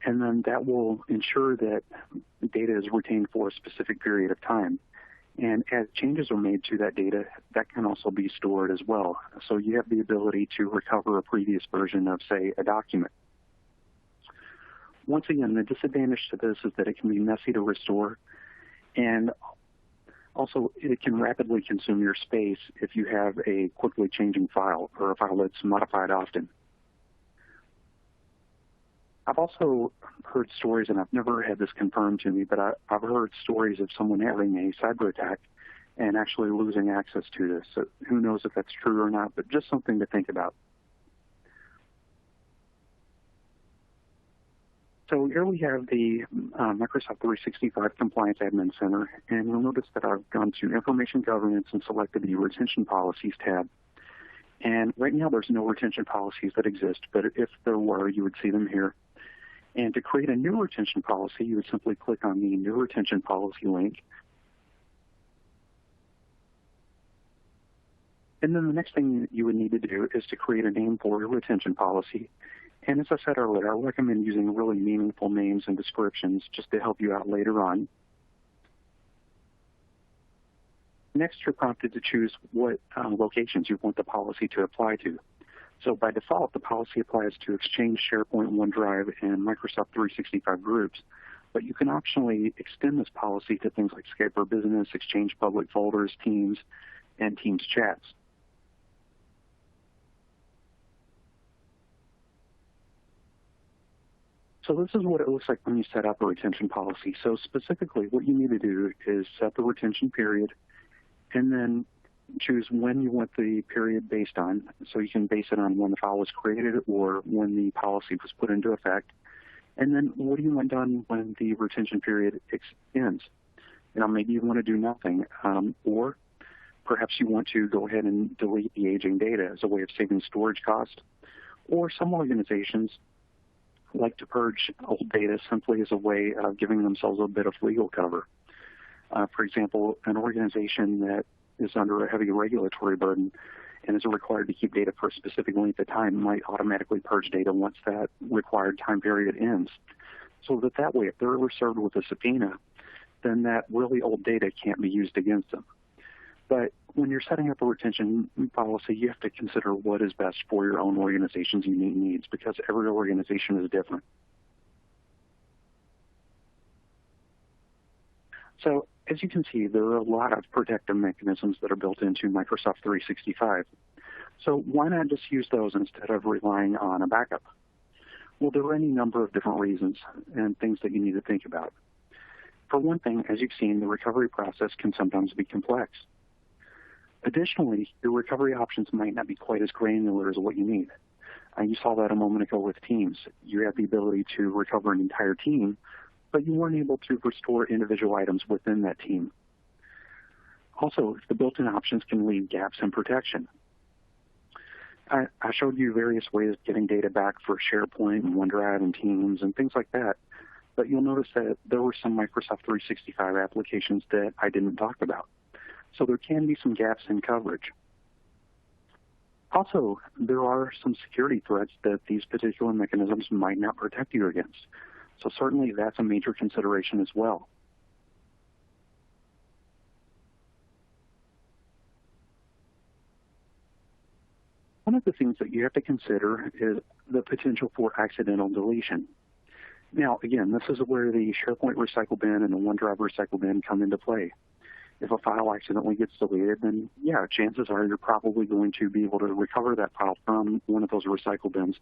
Speaker 4: and then that will ensure that data is retained for a specific period of time. And as changes are made to that data, that can also be stored as well. So you have the ability to recover a previous version of, say, a document. Once again, the disadvantage to this is that it can be messy to restore, and also it can rapidly consume your space if you have a quickly changing file or a file that's modified often. I've also heard stories, and I've never had this confirmed to me, but I've heard stories of someone having a cyber attack and actually losing access to this. So who knows if that's true or not, but just something to think about. So here we have the Microsoft 365 Compliance Admin Center, and you'll notice that I've gone to Information Governance and selected the Retention Policies tab. And right now there's no retention policies that exist, but if there were, you would see them here. And to create a new retention policy, you would simply click on the New Retention Policy link. And then the next thing you would need to do is to create a name for your retention policy. And as I said earlier, I recommend using really meaningful names and descriptions just to help you out later on. Next, you're prompted to choose what locations you want the policy to apply to. So by default, the policy applies to Exchange, SharePoint, OneDrive, and Microsoft 365 groups, but you can optionally extend this policy to things like Skype for Business, Exchange Public Folders, Teams, and Teams chats. So this is what it looks like when you set up a retention policy. So specifically, what you need to do is set the retention period and then choose when you want the period based on. So you can base it on when the file was created or when the policy was put into effect. And then what do you want done when the retention period ends? Maybe you want to do nothing, or perhaps you want to go ahead and delete the aging data as a way of saving storage cost. Or some organizations like to purge old data simply as a way of giving themselves a bit of legal cover. For example, an organization that is under a heavy regulatory burden and is required to keep data for a specific length of time might automatically purge data once that required time period ends. So that way, if they're ever served with a subpoena, then that really old data can't be used against them. But when you're setting up a retention policy, you have to consider what is best for your own organization's unique needs, because every organization is different. So as you can see, there are a lot of protective mechanisms that are built into Microsoft 365. So why not just use those instead of relying on a backup? Well, there are any number of different reasons and things that you need to think about. For one thing, as you've seen, the recovery process can sometimes be complex. Additionally, your recovery options might not be quite as granular as what you need. You saw that a moment ago with Teams. You had the ability to recover an entire team, but you weren't able to restore individual items within that team. Also, the built-in options can leave gaps in protection. I showed you various ways of getting data back for SharePoint and OneDrive and Teams and things like that, but you'll notice that there were some Microsoft 365 applications that I didn't talk about. So there can be some gaps in coverage. Also, there are some security threats that these particular mechanisms might not protect you against. So certainly that's a major consideration as well. One of the things that you have to consider is the potential for accidental deletion. Now, again, this is where the SharePoint recycle bin and the OneDrive recycle bin come into play. If a file accidentally gets deleted, then yeah, chances are you're probably going to be able to recover that file from one of those recycle bins,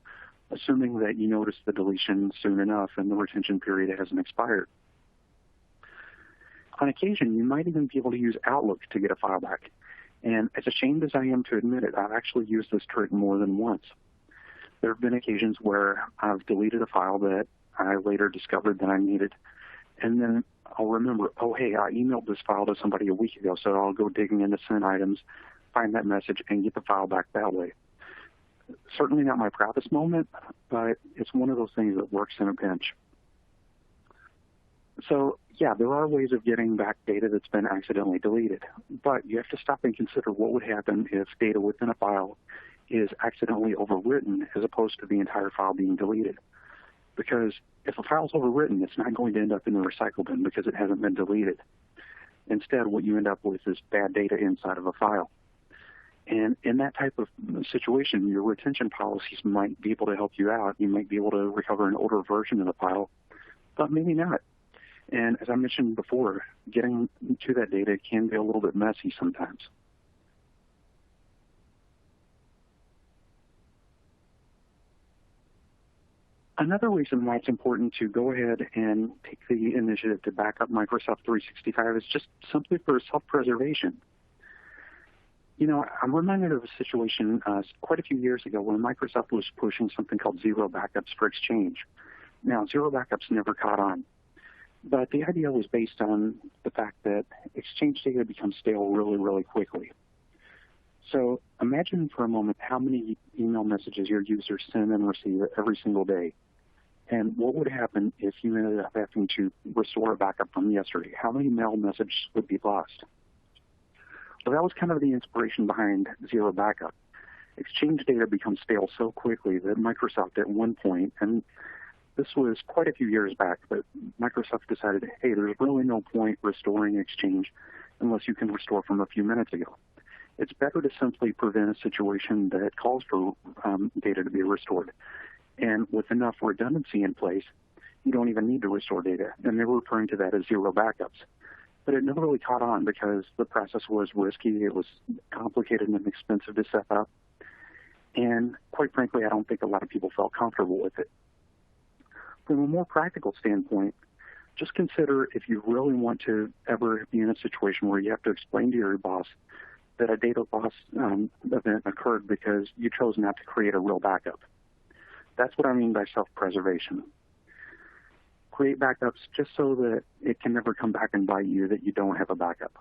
Speaker 4: assuming that you notice the deletion soon enough and the retention period hasn't expired. On occasion, you might even be able to use Outlook to get a file back. And as ashamed as I am to admit it, I've actually used this trick more than once. There have been occasions where I've deleted a file that I later discovered that I needed, and then I'll remember, oh, hey, I emailed this file to somebody a week ago, so I'll go digging into sent items, find that message, and get the file back that way. Certainly not my proudest moment, but it's one of those things that works in a pinch. So, yeah, there are ways of getting back data that's been accidentally deleted, but you have to stop and consider what would happen if data within a file is accidentally overwritten as opposed to the entire file being deleted. Because if a file's overwritten, it's not going to end up in the recycle bin because it hasn't been deleted. Instead, what you end up with is bad data inside of a file. And in that type of situation, your retention policies might be able to help you out. You might be able to recover an older version of the file, but maybe not. And as I mentioned before, getting to that data can be a little bit messy sometimes. Another reason why it's important to go ahead and take the initiative to back up Microsoft 365 is just simply for self-preservation. You know, I'm reminded of a situation quite a few years ago when Microsoft was pushing something called zero backups for Exchange. Now, zero backups never caught on, but the idea was based on the fact that Exchange data becomes stale really, really quickly. So imagine for a moment how many email messages your users send and receive every single day. And what would happen if you ended up having to restore a backup from yesterday? How many mail messages would be lost? Well, that was kind of the inspiration behind zero backup. Exchange data becomes stale so quickly that Microsoft at one point, and this was quite a few years back, but Microsoft decided, hey, there's really no point restoring Exchange unless you can restore from a few minutes ago. It's better to simply prevent a situation that calls for data to be restored. And with enough redundancy in place, you don't even need to restore data. And they were referring to that as zero backups. But it never really caught on because the process was risky, it was complicated and expensive to set up. And quite frankly, I don't think a lot of people felt comfortable with it. From a more practical standpoint, just consider if you really want to ever be in a situation where you have to explain to your boss that a data loss event occurred because you chose not to create a real backup. That's what I mean by self-preservation. Create backups just so that it can never come back and bite you that you don't have a backup.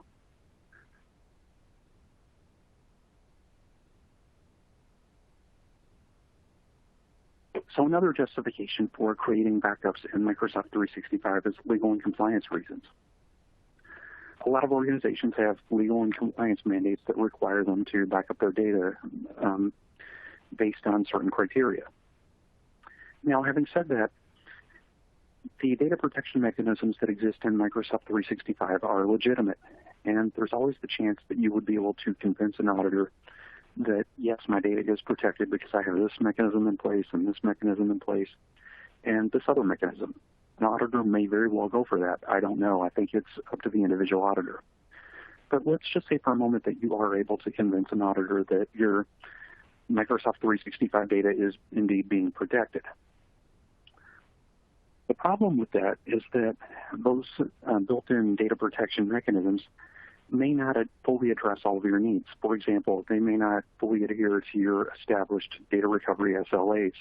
Speaker 4: So another justification for creating backups in Microsoft 365 is legal and compliance reasons. A lot of organizations have legal and compliance mandates that require them to back up their data based on certain criteria. Now, having said that, the data protection mechanisms that exist in Microsoft 365 are legitimate, and there's always the chance that you would be able to convince an auditor that, yes, my data is protected because I have this mechanism in place and this mechanism in place and this other mechanism. An auditor may very well go for that. I don't know. I think it's up to the individual auditor. But let's just say for a moment that you are able to convince an auditor that your Microsoft 365 data is indeed being protected. The problem with that is that those built-in data protection mechanisms may not fully address all of your needs. For example, they may not fully adhere to your established data recovery SLAs.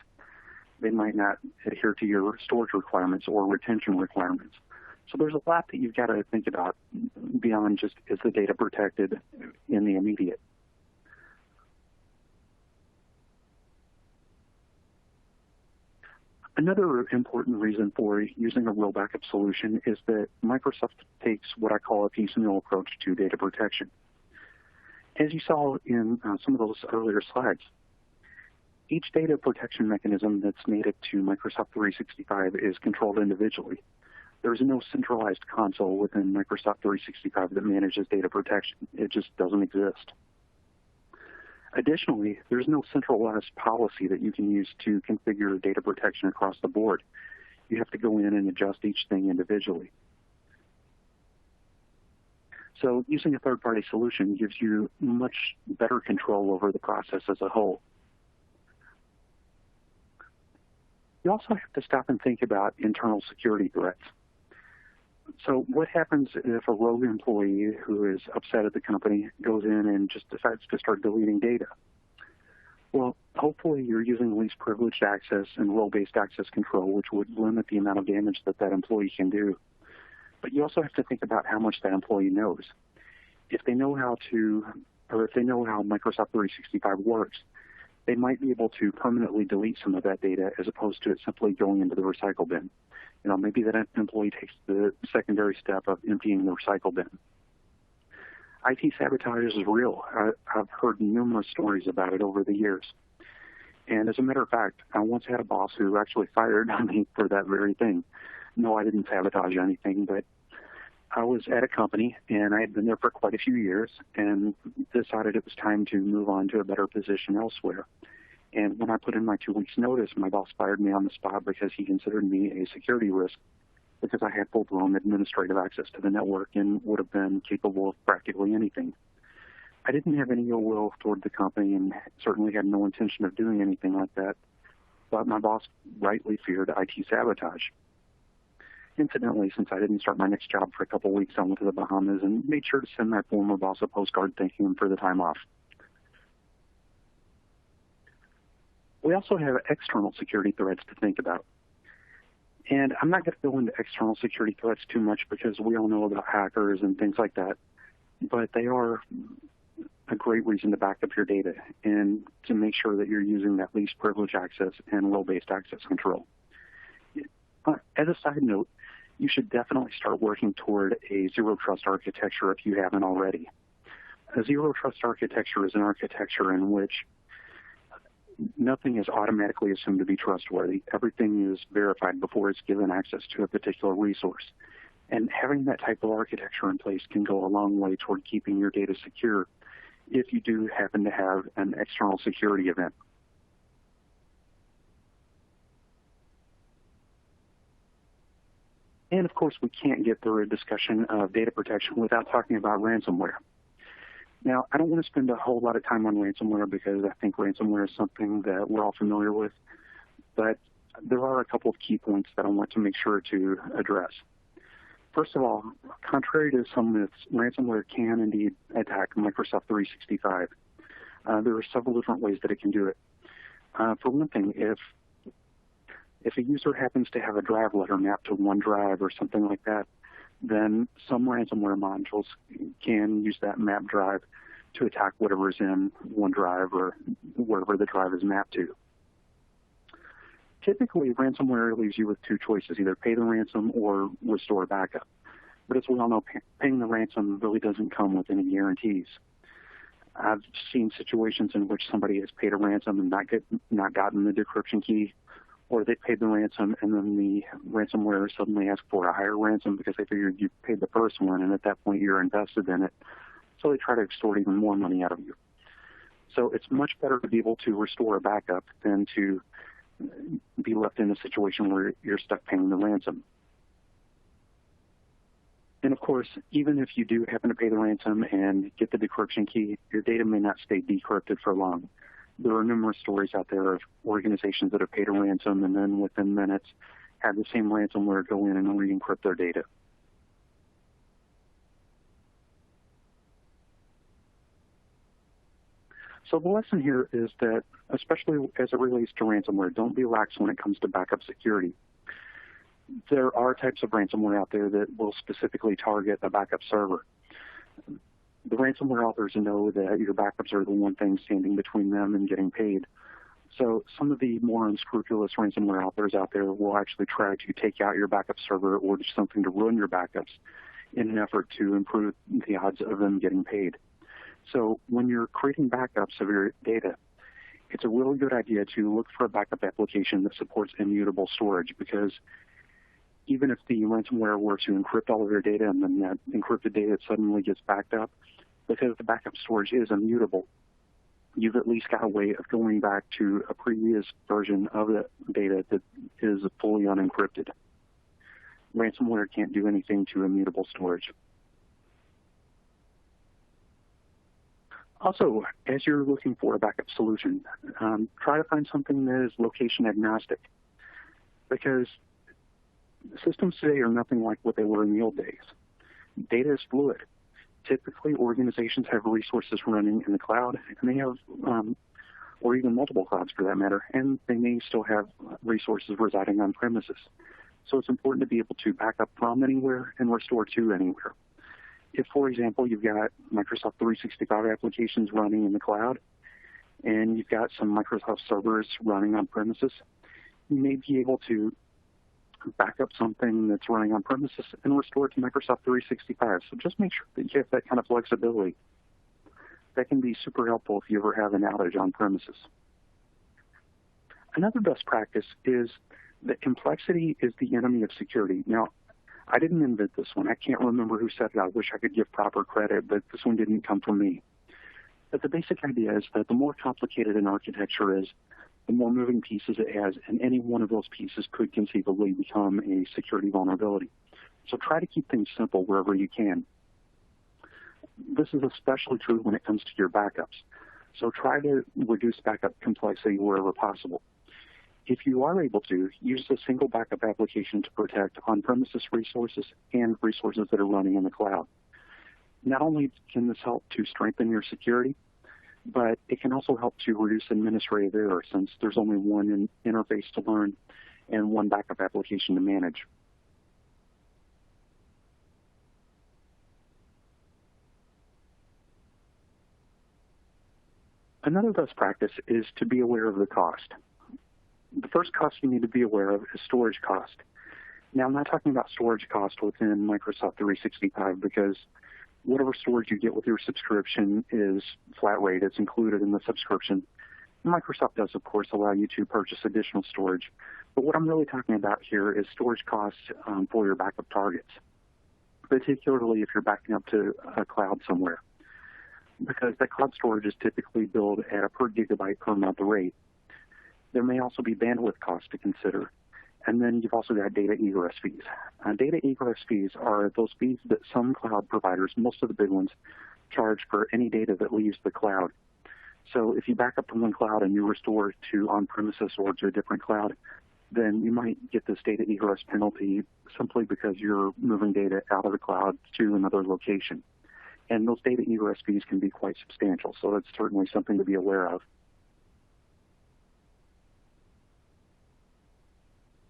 Speaker 4: They might not adhere to your storage requirements or retention requirements. So there's a lot that you've got to think about beyond just, is the data protected in the immediate? Another important reason for using a real backup solution is that Microsoft takes what I call a piecemeal approach to data protection. As you saw in some of those earlier slides, each data protection mechanism that's native to Microsoft 365 is controlled individually. There is no centralized console within Microsoft 365 that manages data protection. It just doesn't exist. Additionally, there's no centralized policy that you can use to configure data protection across the board. You have to go in and adjust each thing individually. So using a third-party solution gives you much better control over the process as a whole. You also have to stop and think about internal security threats. So what happens if a rogue employee who is upset at the company goes in and just decides to start deleting data? Well, hopefully you're using least privileged access and role-based access control, which would limit the amount of damage that that employee can do. But you also have to think about how much that employee knows. If they know how to, or if they know how Microsoft 365 works, they might be able to permanently delete some of that data as opposed to it simply going into the recycle bin. You know, maybe that employee takes the secondary step of emptying the recycle bin. IT sabotage is real. I've heard numerous stories about it over the years. And as a matter of fact, I once had a boss who actually fired me for that very thing. No, I didn't sabotage anything, but I was at a company, and I had been there for quite a few years, and decided it was time to move on to a better position elsewhere. And when I put in my 2 weeks' notice, my boss fired me on the spot because he considered me a security risk because I had full-blown administrative access to the network and would have been capable of practically anything. I didn't have any ill will toward the company and certainly had no intention of doing anything like that, but my boss rightly feared IT sabotage. Incidentally, since I didn't start my next job for a couple weeks, I went to the Bahamas and made sure to send my former boss a postcard thanking him for the time off. We also have external security threats to think about. And I'm not going to go into external security threats too much because we all know about hackers and things like that, but they are a great reason to back up your data and to make sure that you're using that least privilege access and role-based access control. As a side note, you should definitely start working toward a zero-trust architecture if you haven't already. A zero-trust architecture is an architecture in which nothing is automatically assumed to be trustworthy. Everything is verified before it's given access to a particular resource. And having that type of architecture in place can go a long way toward keeping your data secure if you do happen to have an external security event. And of course, we can't get through a discussion of data protection without talking about ransomware. Now, I don't want to spend a whole lot of time on ransomware because I think ransomware is something that we're all familiar with, but there are a couple of key points that I want to make sure to address. First of all, contrary to some myths, ransomware can indeed attack Microsoft 365. There are several different ways that it can do it. For one thing, if a user happens to have a drive letter mapped to OneDrive or something like that, then some ransomware modules can use that mapped drive to attack whatever's in OneDrive or wherever the drive is mapped to. Typically, ransomware leaves you with two choices, either pay the ransom or restore a backup. But as we all know, paying the ransom really doesn't come with any guarantees. I've seen situations in which somebody has paid a ransom and not gotten the decryption key, or they paid the ransom and then the ransomware suddenly asked for a higher ransom because they figured you paid the first one, and at that point you're invested in it. So they try to extort even more money out of you. So it's much better to be able to restore a backup than to be left in a situation where you're stuck paying the ransom. And of course, even if you do happen to pay the ransom and get the decryption key, your data may not stay decrypted for long. There are numerous stories out there of organizations that have paid a ransom and then within minutes had the same ransomware go in and re-encrypt their data. So the lesson here is that, especially as it relates to ransomware, don't be lax when it comes to backup security. There are types of ransomware out there that will specifically target a backup server. The ransomware authors know that your backups are the one thing standing between them and getting paid. So some of the more unscrupulous ransomware authors out there will actually try to take out your backup server or do something to ruin your backups in an effort to improve the odds of them getting paid. So when you're creating backups of your data, it's a really good idea to look for a backup application that supports immutable storage, because even if the ransomware were to encrypt all of your data and then that encrypted data suddenly gets backed up, because the backup storage is immutable, you've at least got a way of going back to a previous version of the data that is fully unencrypted. Ransomware can't do anything to immutable storage. Also, as you're looking for a backup solution, try to find something that is location agnostic, because systems today are nothing like what they were in the old days. Data is fluid. Typically, organizations have resources running in the cloud, and they have, or even multiple clouds for that matter, and they may still have resources residing on premises. So it's important to be able to back up from anywhere and restore to anywhere. If, for example, you've got Microsoft 365 applications running in the cloud, and you've got some Microsoft servers running on premises, you may be able to back up something that's running on premises and restore it to Microsoft 365. So just make sure that you have that kind of flexibility. That can be super helpful if you ever have an outage on premises. Another best practice is that complexity is the enemy of security. Now, I didn't invent this one. I can't remember who said it. I wish I could give proper credit, but this one didn't come from me. But the basic idea is that the more complicated an architecture is, the more moving pieces it has, and any one of those pieces could conceivably become a security vulnerability. So try to keep things simple wherever you can. This is especially true when it comes to your backups. So try to reduce backup complexity wherever possible. If you are able to, use a single backup application to protect on-premises resources and resources that are running in the cloud. Not only can this help to strengthen your security, but it can also help to reduce administrative error, since there's only one interface to learn and one backup application to manage. Another best practice is to be aware of the cost. The first cost you need to be aware of is storage cost. Now, I'm not talking about storage cost within Microsoft 365, because whatever storage you get with your subscription is flat rate. It's included in the subscription. Microsoft does, of course, allow you to purchase additional storage. But what I'm really talking about here is storage costs for your backup targets, particularly if you're backing up to a cloud somewhere. because that cloud storage is typically billed at a per gigabyte per month rate. There may also be bandwidth costs to consider. And then you've also got data egress fees. Data egress fees are those fees that some cloud providers, most of the big ones, charge for any data that leaves the cloud. So if you back up to one cloud and you restore to on-premises or to a different cloud, then you might get this data egress penalty simply because you're moving data out of the cloud to another location. And those data egress fees can be quite substantial, so that's certainly something to be aware of.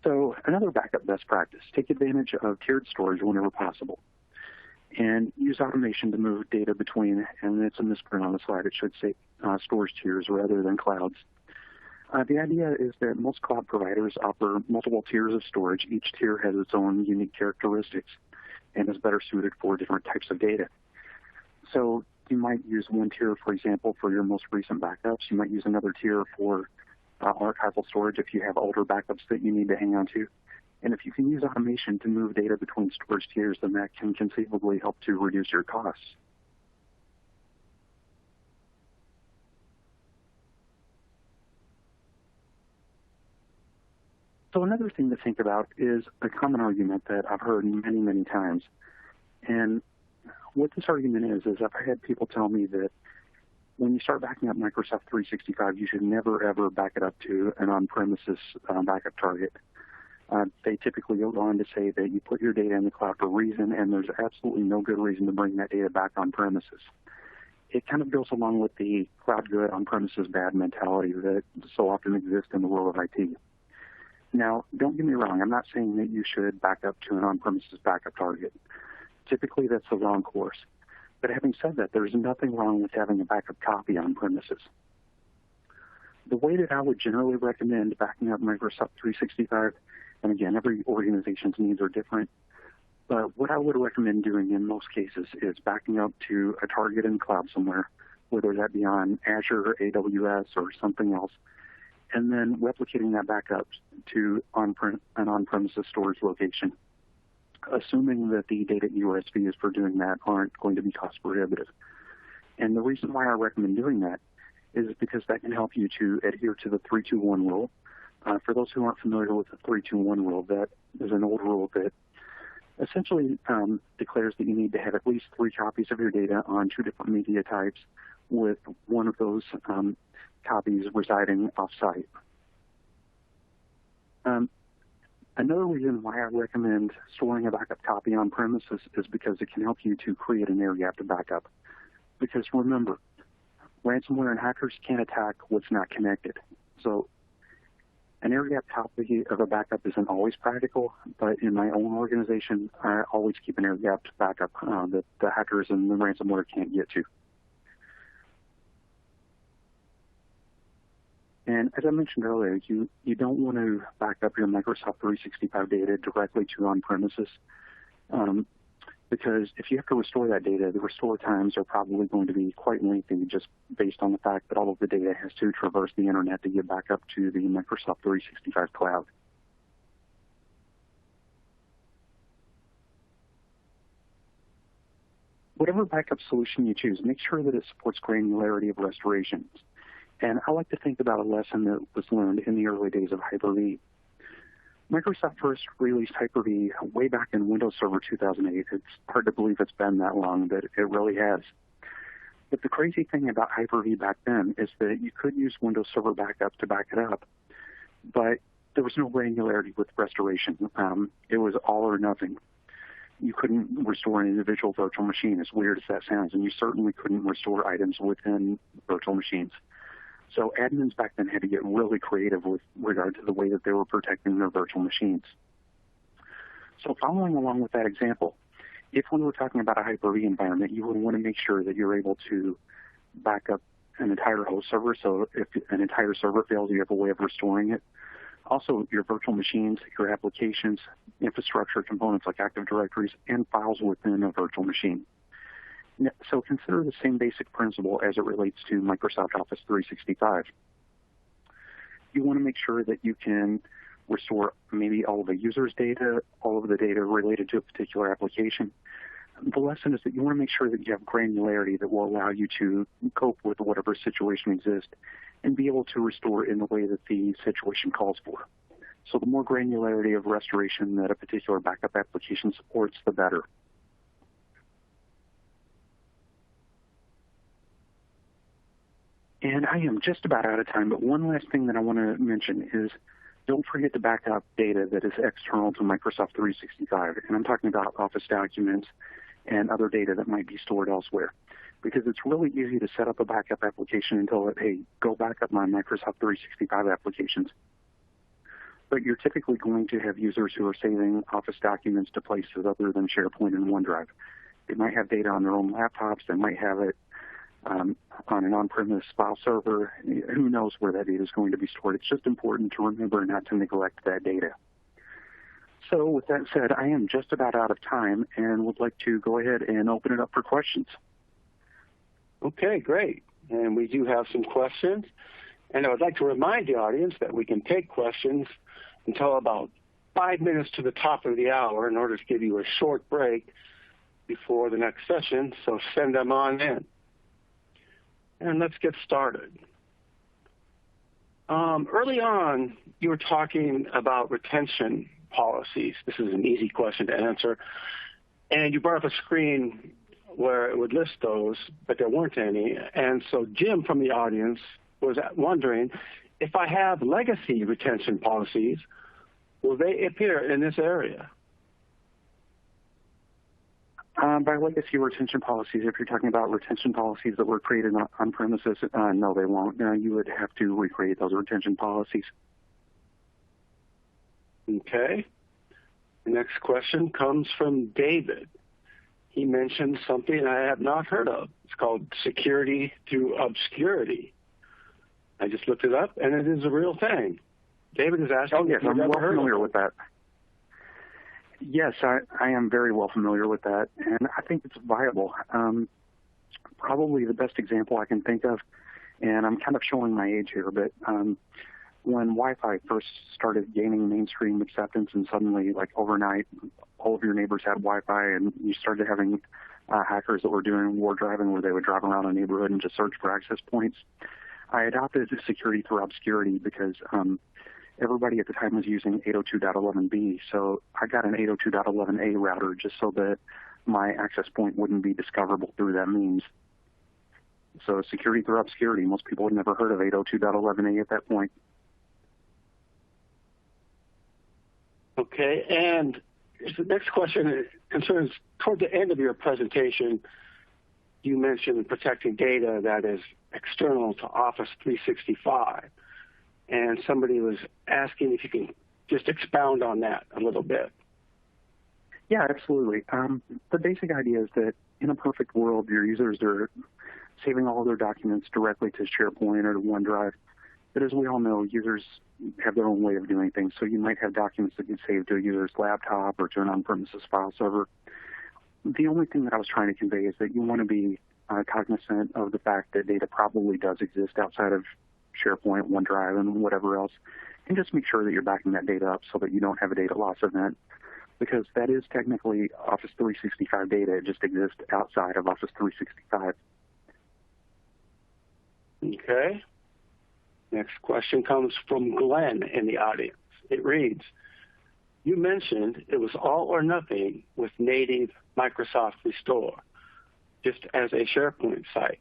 Speaker 4: So another backup best practice, take advantage of tiered storage whenever possible. And use automation to move data between, and it's a misprint on the slide, it should say storage tiers rather than clouds. The idea is that most cloud providers offer multiple tiers of storage. Each tier has its own unique characteristics and is better suited for different types of data. So you might use one tier, for example, for your most recent backups. You might use another tier for archival storage if you have older backups that you need to hang on to. And if you can use automation to move data between storage tiers, then that can conceivably help to reduce your costs. So another thing to think about is a common argument that I've heard many, many times. And what this argument is I've had people tell me that when you start backing up Microsoft 365, you should never, ever back it up to an on-premises backup target. They typically go on to say that you put your data in the cloud for a reason, and there's absolutely no good reason to bring that data back on premises. It kind of goes along with the cloud good, on-premises bad mentality that so often exists in the world of IT. Now, don't get me wrong. I'm not saying that you should back up to an on-premises backup target. Typically, that's the wrong course. But having said that, there's nothing wrong with having a backup copy on premises. The way that I would generally recommend backing up Microsoft 365, and again, every organization's needs are different, but what I would recommend doing in most cases is backing up to a target in the cloud somewhere, whether that be on Azure or AWS or something else, and then replicating that backup to an on-premises storage location, assuming that the data egress fees for doing that aren't going to be cost prohibitive. And the reason why I recommend doing that is because that can help you to adhere to the 3-2-1 rule. For those who aren't familiar with the 3-2-1 rule, that is an old rule that essentially declares that you need to have at least 3 copies of your data on 2 different media types, with one of those copies residing off-site. Another reason why I recommend storing a backup copy on premises is because it can help you to create an air-gapped backup. Because remember, ransomware and hackers can't attack what's not connected. So an air-gapped copy of a backup isn't always practical, but in my own organization, I always keep an air-gapped backup that the hackers and the ransomware can't get to. And as I mentioned earlier, you don't want to back up your Microsoft 365 data directly to on-premises because if you have to restore that data, the restore times are probably going to be quite lengthy just based on the fact that all of the data has to traverse the internet to get back up to the Microsoft 365 cloud. Whatever backup solution you choose, make sure that it supports granularity of restorations. And I like to think about a lesson that was learned in the early days of Hyper-V. Microsoft first released Hyper-V way back in Windows Server 2008. It's hard to believe it's been that long, but it really has. But the crazy thing about Hyper-V back then is that you could use Windows Server Backup to back it up, but there was no granularity with restoration. It was all or nothing. You couldn't restore an individual virtual machine, as weird as that sounds, and you certainly couldn't restore items within virtual machines. So admins back then had to get really creative with regard to the way that they were protecting their virtual machines. So following along with that example, if we were talking about a Hyper-V environment, you would want to make sure that you're able to back up an entire host server. So if an entire server fails, you have a way of restoring it. Also, your virtual machines, your applications, infrastructure components like Active Directories, and files within a virtual machine. So consider the same basic principle as it relates to Microsoft Office 365. You want to make sure that you can restore maybe all of the user's data, all of the data related to a particular application, the lesson is that you want to make sure that you have granularity that will allow you to cope with whatever situation exists and be able to restore in the way that the situation calls for. So the more granularity of restoration that a particular backup application supports, the better. And I am just about out of time, but one last thing that I want to mention is don't forget to back up data that is external to Microsoft 365. And I'm talking about Office documents and other data that might be stored elsewhere. Because it's really easy to set up a backup application and tell it, hey, go back up my Microsoft 365 applications. But you're typically going to have users who are saving Office documents to places other than SharePoint and OneDrive. They might have data on their own laptops. They might have it on an on-premise file server. Who knows where that data is going to be stored? It's just important to remember not to neglect that data. So with that said, I am just about out of time and would like to go ahead and open it up for questions.
Speaker 3: Okay, great. And we do have some questions. And I would like to remind the audience that we can take questions until about 5 minutes to the top of the hour in order to give you a short break before the next session. So send them on in. And let's get started. Early on, you were talking about retention policies. This is an easy question to answer. And you brought up a screen where it would list those, but there weren't any. And so Jim from the audience was wondering, if I have legacy retention policies, will they appear in this area?
Speaker 4: By legacy retention policies, if you're talking about retention policies that were created on premises, no, they won't. You would have to recreate those retention policies.
Speaker 3: Okay. The next question comes from David. He mentioned something I have not heard of. It's called security through obscurity. I just looked it up, and it is a real thing. David is asking.
Speaker 4: Oh, yes, I'm well familiar with that. Yes, I am very well familiar with that, and I think it's viable. Probably the best example I can think of, and I'm kind of showing my age here, but when Wi-Fi first started gaining mainstream acceptance and suddenly, like overnight, all of your neighbors had Wi-Fi and you started having hackers that were doing war driving where they would drive around a neighborhood and just search for access points, I adopted security through obscurity because everybody at the time was using 802.11b, so I got an 802.11a router just so that my access point wouldn't be discoverable through that means. So security through obscurity, most people had never heard of 802.11a at that point.
Speaker 3: Okay, and the next question concerns, toward the end of your presentation, you mentioned protecting data that is external to Office 365. And somebody was asking if you can just expound on that a little bit.
Speaker 4: Yeah, absolutely. The basic idea is that in a perfect world, your users are saving all of their documents directly to SharePoint or to OneDrive. But as we all know, users have their own way of doing things. So you might have documents that get saved to a user's laptop or to an on-premises file server. The only thing that I was trying to convey is that you want to be cognizant of the fact that data probably does exist outside of SharePoint, OneDrive, and whatever else, and just make sure that you're backing that data up so that you don't have a data loss event, because that is technically Office 365 data. It just exists outside of Office 365.
Speaker 3: Okay. Next question comes from Glenn in the audience. It reads, you mentioned it was all or nothing with native Microsoft Restore, just as a SharePoint site.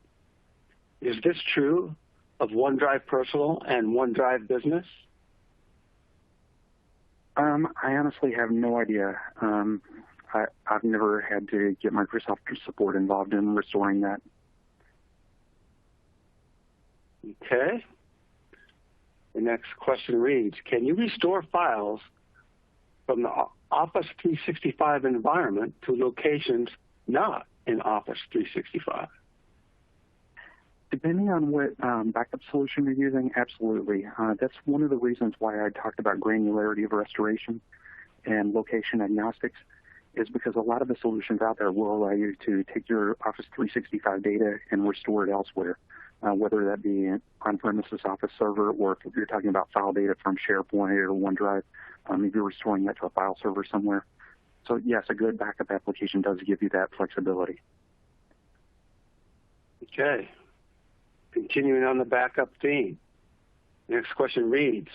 Speaker 3: Is this true of OneDrive Personal and OneDrive Business?
Speaker 4: I honestly have no idea. I've never had to get Microsoft support involved in restoring that.
Speaker 3: Okay. The next question reads, can you restore files from the Office 365 environment to locations not in Office 365?
Speaker 4: Depending on what backup solution you're using, absolutely. That's one of the reasons why I talked about granularity of restoration and location agnostics, is because a lot of the solutions out there will allow you to take your Office 365 data and restore it elsewhere, whether that be an on-premises Office server or if you're talking about file data from SharePoint or OneDrive, if you're restoring that to a file server somewhere. So yes, a good backup application does give you that flexibility.
Speaker 3: Okay. Continuing on the backup theme. Next question reads,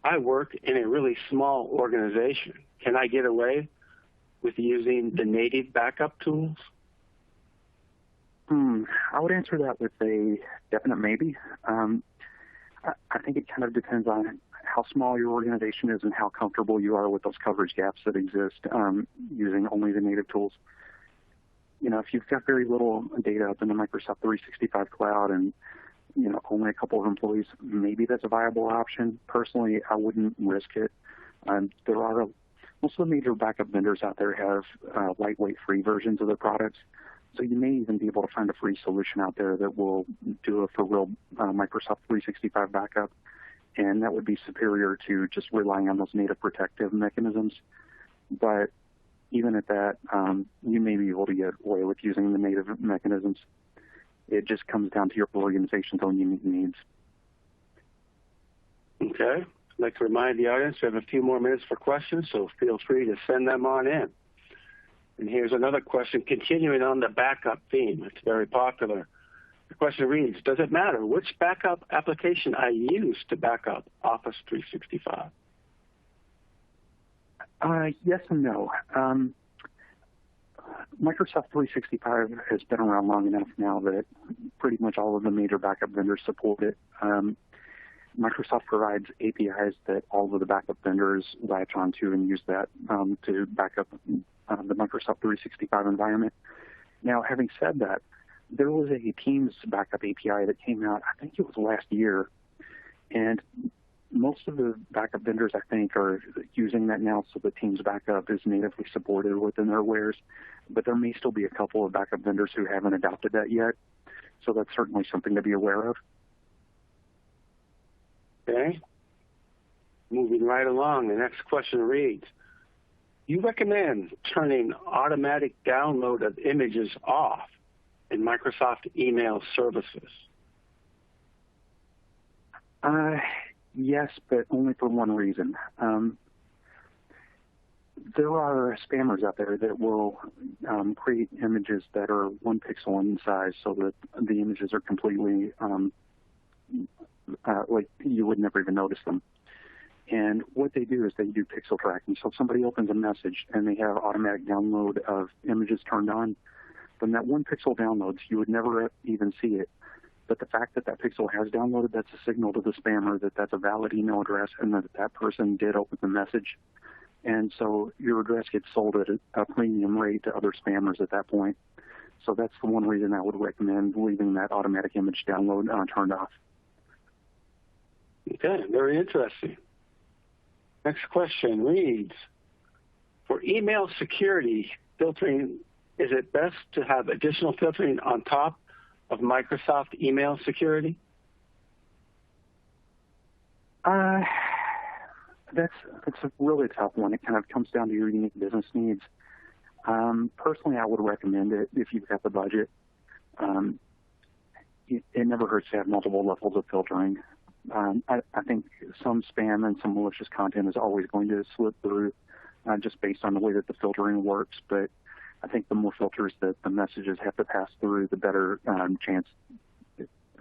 Speaker 3: I work in a really small organization. Can I get away with using the native backup tools?
Speaker 4: I would answer that with a definite maybe. I think it kind of depends on how small your organization is and how comfortable you are with those coverage gaps that exist using only the native tools. If you've got very little data up in the Microsoft 365 cloud and only a couple of employees, maybe that's a viable option. Personally, I wouldn't risk it. Most of the major backup vendors out there have lightweight free versions of their products. So you may even be able to find a free solution out there that will do a for real Microsoft 365 backup, and that would be superior to just relying on those native protective mechanisms. But even at that, you may be able to get away with using the native mechanisms. It just comes down to your organization's own unique needs.
Speaker 3: Okay. I'd like to remind the audience we have a few more minutes for questions, so feel free to send them on in. And here's another question continuing on the backup theme. It's very popular. The question reads, does it matter which backup application I use to back up Office 365?
Speaker 4: Yes and no. Microsoft 365 has been around long enough now that pretty much all of the major backup vendors support it. Microsoft provides APIs that all of the backup vendors latch onto and use that to back up the Microsoft 365 environment. Now, having said that, there was a Teams backup API that came out, I think it was last year, and most of the backup vendors, I think, are using that now so the Teams backup is natively supported within their wares, but there may still be a couple of backup vendors who haven't adopted that yet, so that's certainly something to be aware of.
Speaker 3: Okay. Moving right along, the next question reads, you recommend turning automatic download of images off in Microsoft email services?
Speaker 4: Yes, but only for one reason. There are spammers out there that will create images that are 1 pixel in size so that the images are completely like you would never even notice them. And what they do is they do pixel tracking. So if somebody opens a message and they have automatic download of images turned on, then that 1 pixel downloads, you would never even see it. But the fact that that pixel has downloaded, that's a signal to the spammer that that's a valid email address and that that person did open the message. And so your address gets sold at a premium rate to other spammers at that point. So that's the one reason I would recommend leaving that automatic image download turned off.
Speaker 3: Okay, very interesting. Next question reads, for email security filtering, is it best to have additional filtering on top of Microsoft email security?
Speaker 4: That's a really tough one. It kind of comes down to your unique business needs. Personally, I would recommend it if you've got the budget. It never hurts to have multiple levels of filtering. I think some spam and some malicious content is always going to slip through just based on the way that the filtering works. But I think the more filters that the messages have to pass through, the better chance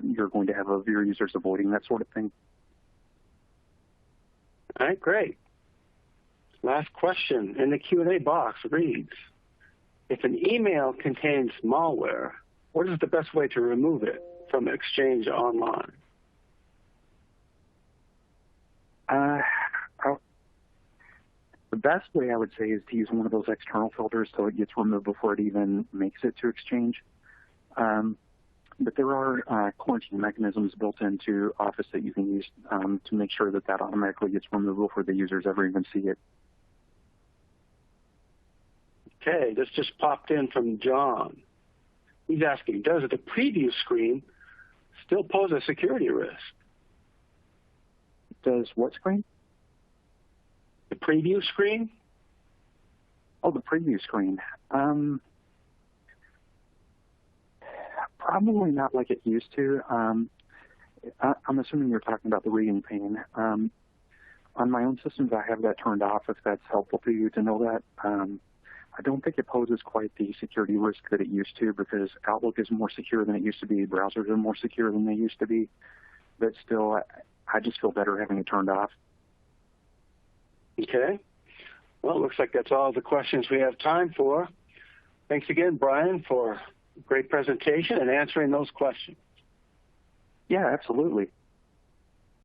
Speaker 4: you're going to have of your users avoiding that sort of thing.
Speaker 3: All right, great. Last question in the Q&A box reads, if an email contains malware, what is the best way to remove it from Exchange Online?
Speaker 4: The best way I would say is to use one of those external filters so it gets removed before it even makes it to Exchange. But there are quarantine mechanisms built into Office that you can use to make sure that that automatically gets removed before the users ever even see it.
Speaker 3: Okay, this just popped in from John. He's asking, does the preview screen still pose a security risk?
Speaker 4: Does what screen?
Speaker 3: The preview screen?
Speaker 4: Oh, the preview screen. Probably not like it used to. I'm assuming you're talking about the reading pane. On my own systems, I have that turned off if that's helpful to you to know that. I don't think it poses quite the security risk that it used to because Outlook is more secure than it used to be. Browsers are more secure than they used to be. But still, I just feel better having it turned off.
Speaker 3: Okay. Well, it looks like that's all the questions we have time for. Thanks again, Brian, for a great presentation and answering those questions.
Speaker 4: Yeah, absolutely.